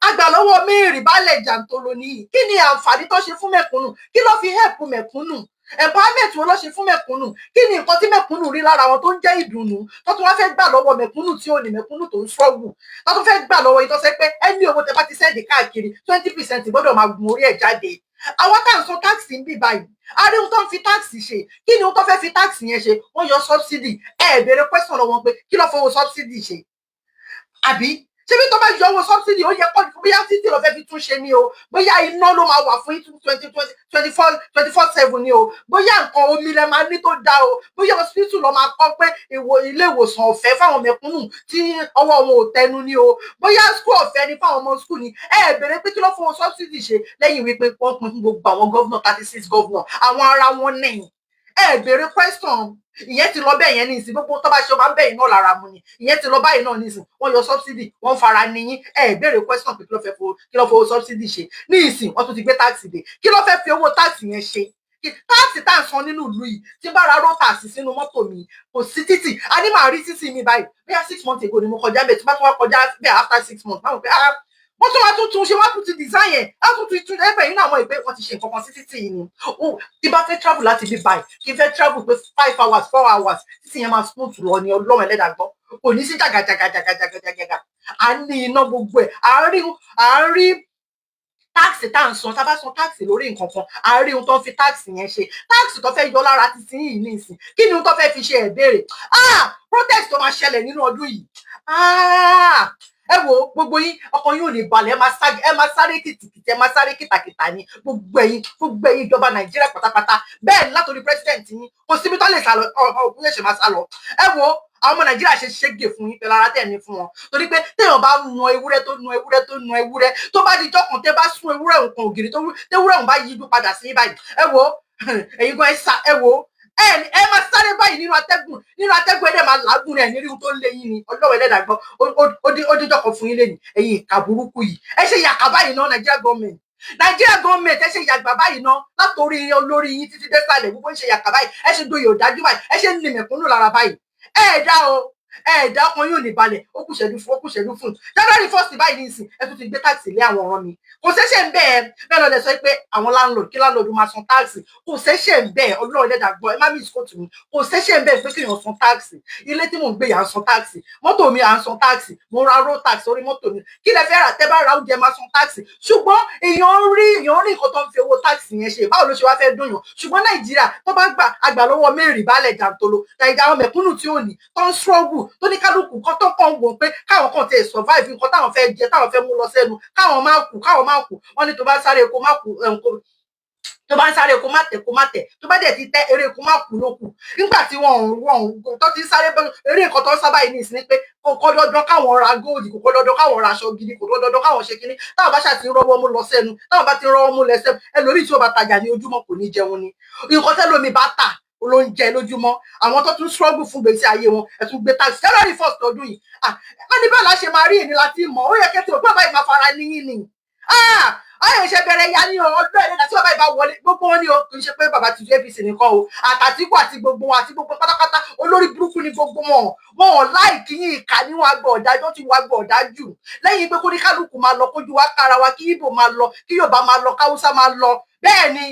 C: agbàlọ́wọ́ mẹ́rin balẹ̀ jàǹtolo nìyí kí ni àǹfààní tó ṣe fún mẹ̀kúnnù kí ló fi help mẹ̀kúnnù empowerment wo ló ṣe fún mẹ̀kúnnù kí ni nǹkan tí mẹ̀kúnnù rí lára wọn tó ń jẹ́ ìdùnnú tó tún wá fẹ́ gbà lọ́wọ́ mẹ̀kúnnù tí ò ní mẹ̀kúnnù tó ń struggle tó tún fẹ́ gbà lọ́wọ́ yìí tó ṣe pé ẹni owó tẹ́ bá ti sẹ́ẹ̀dì káàkiri 20% gbọ́dọ̀ máa gun orí ẹ̀ jáde àwọn tá à ń san táàsì ń bì báyìí a rí ohun tó ń fi táàsì ṣe kí ni ohun tó fẹ́ fi táàsì yẹn ṣe wọ́n yọ subsidy béèrè question lọ́wọ́ wọn pé kí ló fowó subsidy ṣe àbí ṣebí tó bá yọ owó subsidy ó yẹ kọ́ bóyá títí lọ fẹ́ fi tún ṣe ni o bóyá iná ló máa wà fún 24/7 ni o bóyá nǹkan omi lẹ máa ní tó dá o bóyá hospital lọ máa kọ́ pé ilé ìwòsàn ọ̀fẹ́ fáwọn mẹ̀kúnnù tí ọwọ́ wọn ò tẹnu ni o bóyá school ọ̀fẹ́ ni fáwọn ọmọ school ni béèrè pé kí ló fún wọn subsidy ṣe lẹ́yìn wípé wọ́n pín fún gbogbo àwọn gọ́vnọ̀ 36 gọ́vnọ̀ àwọn ará wọn nẹ̀yìn béèrè question ìyẹn ti lọ bẹ́ẹ̀ yẹn nísìn gbogbo tó bá ṣe ọba ń bẹ́ẹ̀ náà lára mu ni ìyẹn ti lọ báyìí náà nísìn wọ́n yọ subsidy wọ́n fara níyín béèrè question pé kí ló fowó subsidy ṣe ní ìsìn wọ́n tún ti gbé táàsì dé kí ló fẹ́ fi owó táàsì yẹn ṣe táàsì tá à ń san nínú ìlú yìí tí bá ra rótàsì sínú mọ́tò mi kò sí títì a ní màá rí títì mi báyìí bóyá 6 months ago ni mo kọjá bẹ́ẹ̀ tí bá tún wá kọjá bẹ́ẹ̀ after 6 months báwo pé wọ́n tún wá tún ṣe wọ́n tún ti design ẹ̀ á tún tún ẹgbẹ́ yìí náà mọ̀ pé wọ́n ti ṣe nǹkan kan sí títì yìí ni tí bá fẹ́ travel láti bí báyìí kí n fẹ́ travel pé 5 hours 4 hours títì yẹn máa smooth lọ ní Ọlọ́run ẹlẹ́dàá gbọ́ kò ní sí jàgàjàgàjàgàjàgà à ń ní iná gbogbo ẹ̀ à ń rí táàsì tá à ń san tá a bá san táàsì lórí nǹkan kan à ń rí ohun tó ń fi táàsì yẹn ṣe táàsì tó fẹ́ yọ lára ti sin yìí ní ìsìn kí ni ohun tó fẹ́ fi ṣe ẹ̀ béèrè protest tó máa ṣẹlẹ̀ nínú ọdún yìí ẹ wo gbogbo yín ọkàn yín ò ní balẹ̀ ẹ máa sáré kìtìkìtì ẹ máa sáré kìtàkìtà ni gbogbo ẹ̀yin ìjọba nàìjíríà pátápátá bẹ́ẹ̀ látòrí president yín kò síbi tó lè sá lọ ọkùnrin lè ṣe máa sá lọ ẹ wo àwọn ọmọ nàìjíríà ṣe ṣége fún yín pẹ̀lú ara tẹ̀ ní fún wọn torí pé téèyàn bá nu ewúrẹ́ tó bá di jọ́kàn tẹ́ bá sún ewúrẹ́ nǹkan ògiri tewúrẹ́ òun bá yíjú padà sí báyìí ẹ wo ẹ̀yin gan ẹ wo ẹ máa sáré báyìí nínú atẹ́gùn ẹ̀dẹ̀ máa làágùn rẹ̀ ní irun tó lé yín ni ọlọ́wọ́ ẹ̀dẹ̀ gbọ́ ó díjọ́ kan fún yín lẹ́yìn ẹ̀yin ìka burúkú yìí ẹ ṣe yàkà báyìí ná Nigeria government ẹ ṣe yàgbà báyìí ná látòrí olórí yín títí désàlẹ̀ gbogbo ń ṣe yàkà báyìí ẹ ṣe doyè òdájú báyìí ẹ ṣe ní mẹ̀kúnnù lára báyìí ẹ̀ẹ̀dá ọkàn yóò ní balẹ̀ ó kù ṣẹ́jú fún January 1st báyìí nísìn ẹ tún ti gbé táàsì lé àwọn ọ̀ràn mi kò ṣẹ̀ṣẹ̀ ń bẹ́ẹ̀ bẹ́ẹ̀ lọ́dẹ sọ pé àwọn landlord máa san táàsì kò ṣẹ̀ṣẹ̀ ń bẹ́ẹ̀ ọlọ́run ẹ̀dá gbọ́ ẹ má mi ìsìkò tù mí kò ṣẹ̀ṣẹ̀ ń bẹ́ẹ̀ pé kéèyàn san táàsì ilé tí mò ń gbé yà ń san táàsì mọ́tò mi à ń san táàsì mo ra road tax orí mọ́tò mi kí lẹ fẹ́ rà tẹ́ bá ra oúnjẹ máa san táàsì ṣùgbọ́n èèyàn rí nǹkan tó ń fi owó táàsì yẹn ṣe báwo ló ṣe wá fẹ́ dùn yàn ṣùgbọ́n Nàìjíríà tó bá gbà àgbà lọ́wọ́ mẹ́rin balẹ̀ jàǹtolo Nàìjíríà àwọn mẹ̀kúnnù tí ò ní tó ń struggle tó ní kálukú kan tó kàn wò pé káwọn kan tẹ survive nǹkan táwọn fẹ́ jẹ táwọn fẹ́ mú lọ sẹ́nu káwọn má kú wọ́n ní tó bá sáré kó má kú tó bá ń sáré kó má tẹ̀ tó bá dẹ̀ ti tẹ́ eré kó má kú ló kù nígbà tí wọ́n tó ti sáré eré nǹkan tó ń sábà yìí ní ìsinmi pé kò dandan káwọn ra góòdì kò dandan káwọn ra aṣọ gidi kò dandan káwọn ṣe kinní táwọn bá ṣàti rọwọ́ mú lọ sẹ́nu táwọn bá ti rọwọ́ mú lẹ́sẹ̀ ẹlòmíì tí ó bá tajà ní ojúmọ́ kò ní jẹun ni nǹkan tẹ́lómi bá tà ló ń jẹ lójúmọ́ àwọn tó tún struggle fún gbèsè ayé wọn ẹ tún gbé tax January 1st ọdún yìí wọ́n ní bẹ́ẹ̀ la ṣe máa rí èmi láti mọ̀ ó yẹ kẹ́tì òpin àbáyé máa fara níyìn ni ayé ìṣe bẹ̀rẹ̀ ya ní ọdún ẹ̀dẹ́gbà tí bàbá ìbá wọlé gbogbo wọn ní o kì í ṣe pé bàbá ti ju APC nìkan o àtàtìkù àti gbogbo pátápátá olórí burúkú ni gbogbo wọn ò láìkí yín ìkà níwọ̀n agbọ̀ ọ̀dájú ó ti wọ agbọ̀ ọ̀dájú lẹ́yìn pé kó ní kálukú máa lọ kójú wa kára wa kí Ìgbò máa lọ kí Yorùbá máa lọ káwúsá máa lọ bẹ́ẹ̀ ni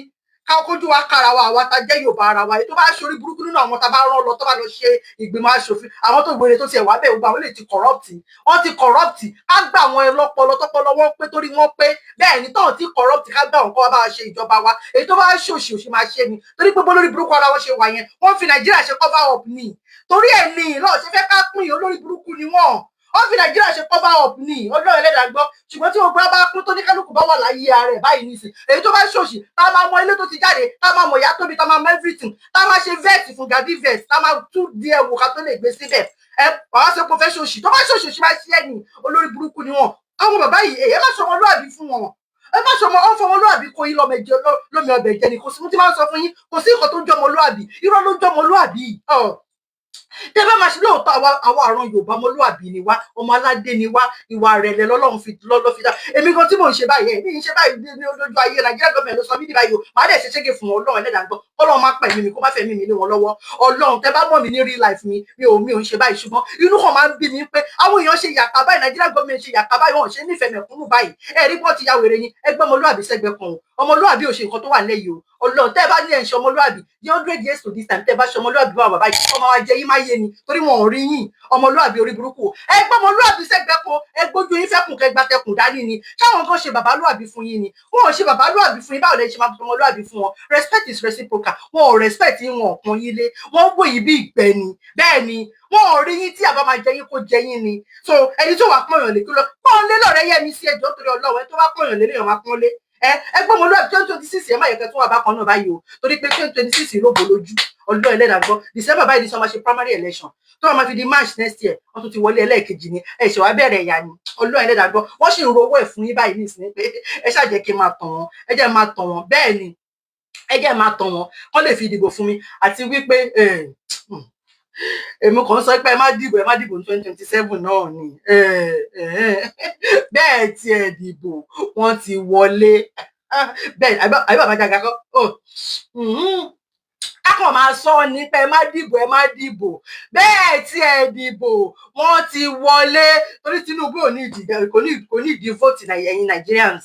C: ká kójú wa kára wa àwa tá jẹ́ Yorùbá ara wa èyí tó bá ṣorí burúkú nínú àwọn tá bá rán lọ tó bá lọ ṣe ìgbìmọ̀ aṣòfin àwọn tó gbèrè tó tiẹ̀ wá bẹ́ẹ̀ gbogbo àwọn lè ti corrupt ká gbà wọn lọ́pọlọ tọ́pọlọ wọn pé torí wọn pé bẹ́ẹ̀ ni tóun ti corrupt ká gbà wọn kọ́ wa bá ṣe ìjọba wa èyí tó bá ṣòṣì máa ṣe ni torí gbogbo lórí burúkú ara wọn ṣe wà yẹn wọ́n fi Nàìjíríà ṣe cover up ni torí ẹ̀ ní lọ́ọ̀ ṣe fẹ́ ká pín olórí burúkú ni wọ́n fi Nàìjíríà ṣe cover up ni ọlọ́run ẹlẹ́dàá gbọ́ ṣùgbọ́n tí gbogbo bá kún tó ní kálukú bá wà láyé ara ẹ̀ báyìí nísìn èyí tó bá ṣòṣì tá a máa mọ ilé tó ti jáde tá a máa mọ ìyá tóbi tá a máa mọ everything tá a máa ṣe vet fún gàdí vet tá a máa tún di ẹwò ká tó lè gbé síbẹ̀ wàá ṣe kó fẹ́ ṣòṣì tó bá ṣòṣì máa ṣe ẹ̀yìn olórí burúkú ni wọn àwọn bàbá yìí ẹ má ṣọmọ lóàbí fún wọn ẹ má ṣọmọ ọ fọmọ lóàbí kó yín lómi ọbẹ̀ jẹ ni kò sí mo ti máa ń sọ fún yín kò sí nǹkan tó ń jọmọ lóàbí irọ́ ló ń jọmọ lóàbí tẹ bá máa ṣe lóòótọ́ àwọn àrùn Yorùbá ọmọlúwàbí ni wá ọmọ aládé ni wá ìwà rẹ̀lẹ̀ lọ́lọ́run fi dá èmi gan tí mò ń ṣe báyìí ẹ̀ ní ìṣe báyìí ní olójú ayé Nàìjíríà gọ́ọ̀mẹ̀ntì ló sọ mí ní báyìí o màá dẹ̀ ṣe ṣége fún wọn Ọlọ́run ẹlẹ́dàá gbọ́ Ọlọ́run má pẹ̀lú mi kó má fẹ̀mí mi lé wọn lọ́wọ́ Ọlọ́run tẹ bá mọ̀ mí ní real life mi ò ń ṣe báyìí ṣùgbọ́n inú kan máa ń bí mi pé àwọn èèyàn ṣe yàtà báyìí Nàìjíríà gọ́ọ̀mẹ̀ntì ṣe yàtà báyìí wọn ò ṣe nífẹ̀ẹ́ mẹ̀kúnnù báyìí ẹ̀rí pọ́ ti ya wèrè ni ẹgbẹ́ ọmọlúwàbí sẹ́gbẹ́ kan ọmọlúwàbí ò ṣe nǹkan tó wà lẹ́yìn o Ọlọ́run tẹ́ bá ní ẹ̀ ń ṣe ọmọlúwàbí ní 100 years to this time tẹ́ bá ṣe ọmọlúwàbí bá bàbá yìí ọmọ wa jẹ yín má yé ni torí wọn ò rí yín ọmọlúwàbí orí burúkú ẹgbẹ́ ọmọlúwàbí sẹ́gbẹ́ kan ẹgbójú yín fẹ́kùn kẹgbà tẹkùn dání ni ṣáwọn kan ṣe bàbálúwàbí fún yín ni wọn ò ṣe bàbálúwàbí fún yín báwo lẹ ṣe máa fi ọmọlúwàbí fún wọn respect is reciprocal wọn ò respect yín wọn ò pọ́n yín lé wọn ń wò yín bí ìgbẹ́ ni bẹ́ẹ̀ ni wọn ò rí yín tí àbá máa jẹ yín kó jẹ yín ni so ẹni tó wà pọ́nyàn lè kí lọ pọ́n lé lọ́rẹ́ yẹmi sí ẹjọ́ torí Ọlọ́run ẹ tó wá pọ́nyàn lé léèyàn máa pọ́n lé ẹgbẹ́ ọmọlúwàbí 2026 ẹ má yẹ kẹ́ tó wà bákan náà báyìí o torí pé 2026 ló bò lójú Ọlọ́run ẹlẹ́dàá gbọ́ December báyìí ní sọ ma ṣe primary election tó máa fi di March next year wọ́n tún ti wọlé ẹlẹ́ẹ̀kejì ni ẹ ṣe wá bẹ̀rẹ̀ ẹ̀yà ni Ọlọ́run ẹlẹ́dàá gbọ́ wọ́n sì ń ro owó ẹ̀ fún yín báyìí nísìnyí pé ẹ ṣàjẹ́ kí n máa tàn wọ́n ẹ jẹ́ máa tàn wọ́n bẹ́ẹ̀ ni ẹ jẹ́ máa tàn wọ́n kọ́ lè fi dìbò fún mi àti wípé èmi kàn sọ pé ẹ má dìbò 2027 náà ni bẹ́ẹ̀ tí ẹ dìbò wọ́n ti wọlé bẹ́ẹ̀ àbí bàbá jàgà kọ́ a kàn máa sọ ní pé ẹ má dìbò bẹ́ẹ̀ tí ẹ dìbò wọ́n ti wọlé torí Tinubu kò ní ìdí vote ẹ̀yin Nigerians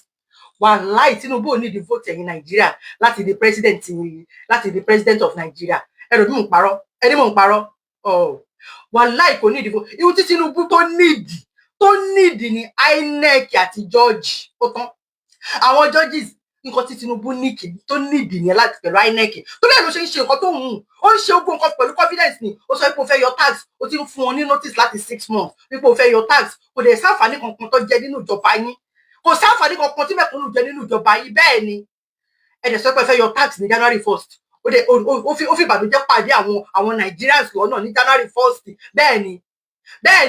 C: wàláì Tinubu ò ní ìdí vote ẹ̀yin Nigeria láti di president of Nigeria ẹ̀rọ bí mò ń parọ́ ẹni mò ń parọ́ wàláì kò ní ìdí vote irú tí Tinubu tó nídìí ní INEC àti George ó tán àwọn judges nǹkan tí Tinubu ní kì tó nídìí yẹn láti pẹ̀lú INEC torí ẹ̀ ló ṣe ń ṣe nǹkan tó hùn ó ń ṣe ogun nǹkan pẹ̀lú confidence ni ó sọ pé ó fẹ́ yọ tax ó ti ń fún wọn ní notice láti 6 months wípé ó fẹ́ yọ tax kò dẹ̀ sáǹfààní kankan tó jẹ nínú ìjọba yín kò sáǹfààní kankan tí mẹ̀kúnnù jẹ nínú ìjọba yín bẹ́ẹ̀ ni ẹ dẹ̀ sọ pé ẹ fẹ́ yọ tax ní January 1st ó fi ìbànújẹ́ pàdé àwọn Nigerians lọ́nà ní January 1st bẹ́ẹ̀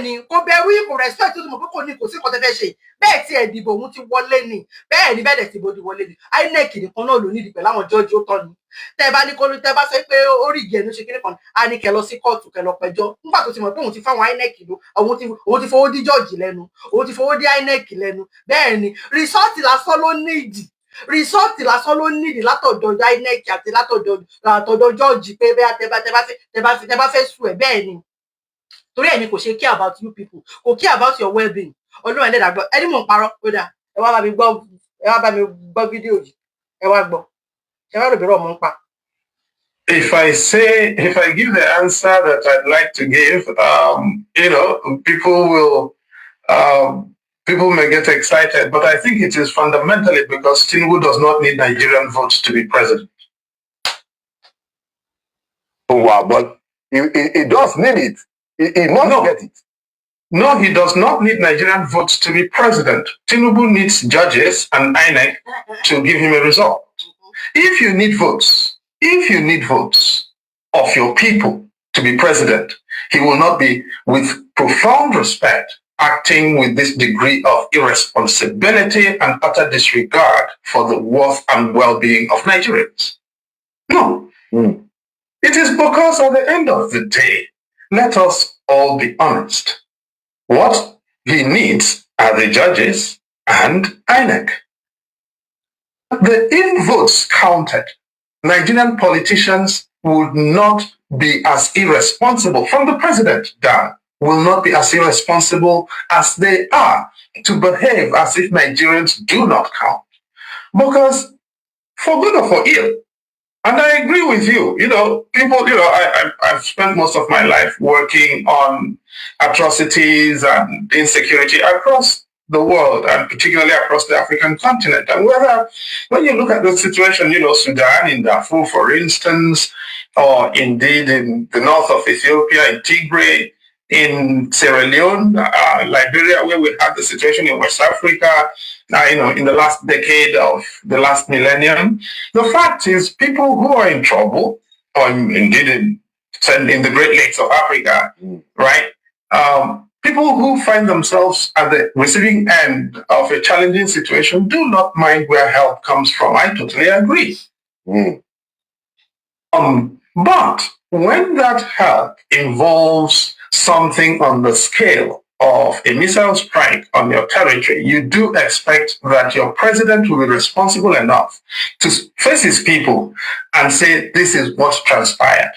C: ni kò bẹ̀rù kò respect tó mọ̀ pé kò ní kò sí nǹkan tẹ́ fẹ́ ṣe bẹ́ẹ̀ tí ẹ̀ dìbò òun ti wọlé ni bẹ́ẹ̀ ni bẹ́ẹ̀ dẹ̀ ti bòdì wọlé ni INEC nìkan náà ló ní ìdìpẹ̀ láwọn jọ́ọ̀jì ó tọ́ ni tẹ́ ẹ bá ní kólú tẹ́ ẹ bá sọ pé ó rí ìgẹ̀ ló ṣe kíní kan á ní kẹ́ lọ sí kóòtù kẹ́ lọ pẹjọ́ nígbà tó ti mọ̀ pé òun ti fáwọn INEC ló òun ti fowó dí jọ́ọ̀jì lẹ́nu òun ti fowó dí INEC lẹ́nu bẹ́ẹ̀ ni rìsọ́ọ̀tì lásán ló nídìí rìsọ́ọ̀tì lásán ló nídìí látọ̀dọ̀ INEC àti látọ̀dọ̀ jọ́ọ̀jì pé bẹ́ẹ̀ tẹ́ bá fẹ́ sùn ẹ̀ bẹ́ẹ̀ ni torí ẹni kò ṣe care about you people kò care about your well-being Ọlọ́run ẹlẹ́dàá gbọ́ ẹni mò ń parọ́ kódà ẹ wá bá mi gbọ́ fídíò yìí ẹ wá gbọ́ ẹ wá rògbèrè ọmọ ń pa.
E: If I give the answer that I'd like to give, people may get excited, but I think it is fundamentally because Tinubu does not need Nigerian votes to be president.
F: Wow, but he does need it. He must get it.
E: No, he does not need Nigerian votes to be president. Tinubu needs judges and INEC to give him a result. If you need votes of your people to be president, he will not be, with profound respect, acting with this degree of irresponsibility and utter disregard for the worth and well-being of Nigerians. No. It is because at the end of the day, let us all be honest. What he needs are the judges and INEC. If votes counted, Nigerian politicians would not be as irresponsible, from the president down, will not be as irresponsible as they are to behave as if Nigerians do not count. Because for good or for ill, and I agree with you, I've spent most of my life working on atrocities and insecurity across the world, and particularly across the African continent. And when you look at the situation, Sudan, in Darfur, for instance, or indeed in the north of Ethiopia, in Tigray, in Sierra Leone, Liberia, where we had the situation in West Africa, in the last decade of the last millennium. The fact is, people who are in trouble, or indeed in the Great Lakes of Africa, right? People who find themselves at the receiving end of a challenging situation do not mind where help comes from. I totally agree. But when that help involves something on the scale of a missile strike on your territory, you do expect that your president will be responsible enough to face his people and say, this is what transpired.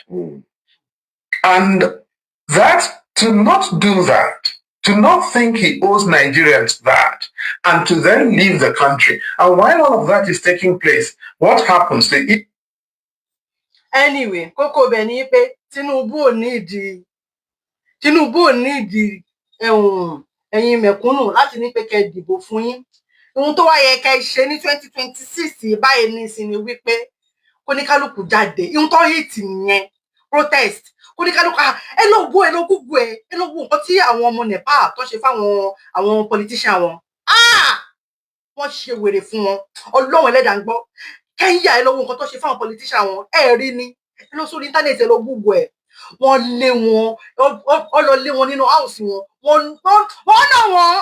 E: And that, to not do that, to not think he owes Nigerians that, and to then leave the country. And while all of that is taking place, what happens?
C: Anyway, kókó bẹ̀ ni pé Tinubu ò nídìí ẹ̀yin mẹ̀kúnnù láti ní pé kẹ́ dìbò fún yín. Ohun tó wá yẹ kẹ́ ṣe ní 2026 báyìí nísìnyí wípé kóníkálùkù jáde. Ohun tó hit nìyẹn, protest. Kóníkálùkù ẹ lọ wo nǹkan tí àwọn ọmọ Nepal tó ṣe fáwọn àwọn politician wọn. Wọ́n ṣe wèrè fún wọn. Ọlọ́run ẹlẹ́dàá ń gbọ́. Kẹ́ńyà ẹ lọ wo nǹkan tó ṣe fáwọn politician wọn. Ẹ rí ni. Ẹ lọ sórí íńtánẹ́ẹ̀tì ẹ lọ Google ẹ̀. Wọ́n lé wọn, ó lọ lé wọn nínú house wọn. Wọ́n nà wọ́n.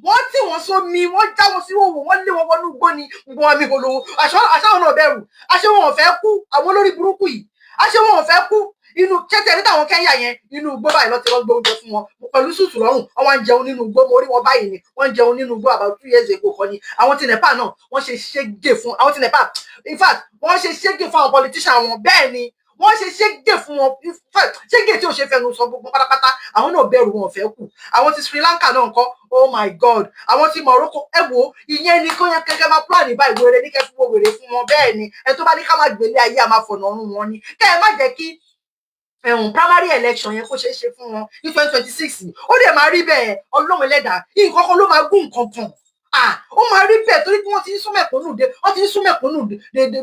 C: Wọ́n tì wọ́n sómi, wọ́n já wọn sí òwò, wọ́n lé wọn wọnú igbó ni gbogbo wọn mi kò lówó. Àṣà wọn náà bẹ̀rù. Àṣé wọn ò fẹ́ kú, àwọn olórí burúkú yìí. Àṣé wọn ò fẹ́ kú. Inú kẹ́tẹ̀ ní táwọn Kẹ́ńyà yẹn inú igbó báyìí lọ ti lọ gbé oúnjẹ fún wọn pẹ̀lú sùtù lọ́rùn wọ́n ń jẹun nínú igbó mo rí wọn báyìí ni wọ́n ń jẹun nínú igbó about 2 years ago kan ni àwọn ti Nepal náà wọ́n ṣe ṣégè fún àwọn ti Nepal in fact wọ́n ṣe ṣégè fún àwọn politician wọn bẹ́ẹ̀ ni wọ́n ṣe ṣégè fún wọn in fact ṣégè tí ò ṣe fẹnu sọ gbogbo pátápátá àwọn náà bẹ̀rù wọn fẹ́ kù àwọn ti Sri Lanka náà ńkọ́ oh my god àwọn ti Morocco ẹ wo ìyẹn ni kó yẹn kẹkẹ máa plan báyìí wèrè ní kẹ fún wèrè fún wọn bẹ́ẹ̀ ni ẹ tó bá ní ká má gbélé ayé a máa fọ̀nà ọ̀run wọn ni kẹ́ ẹ má jẹ́ kí primary election yẹn kó ṣeé ṣe fún wọn ní 2026 ó dẹ̀ máa rí bẹ́ẹ̀ Ọlọ́run ẹlẹ́dàá nǹkan kan ló máa gún nǹkan kan ó máa rí bẹ́ẹ̀ torí pé wọ́n ti ń sún mẹ̀kúnnù dé wọ́n ti ń sún mẹ̀kúnnù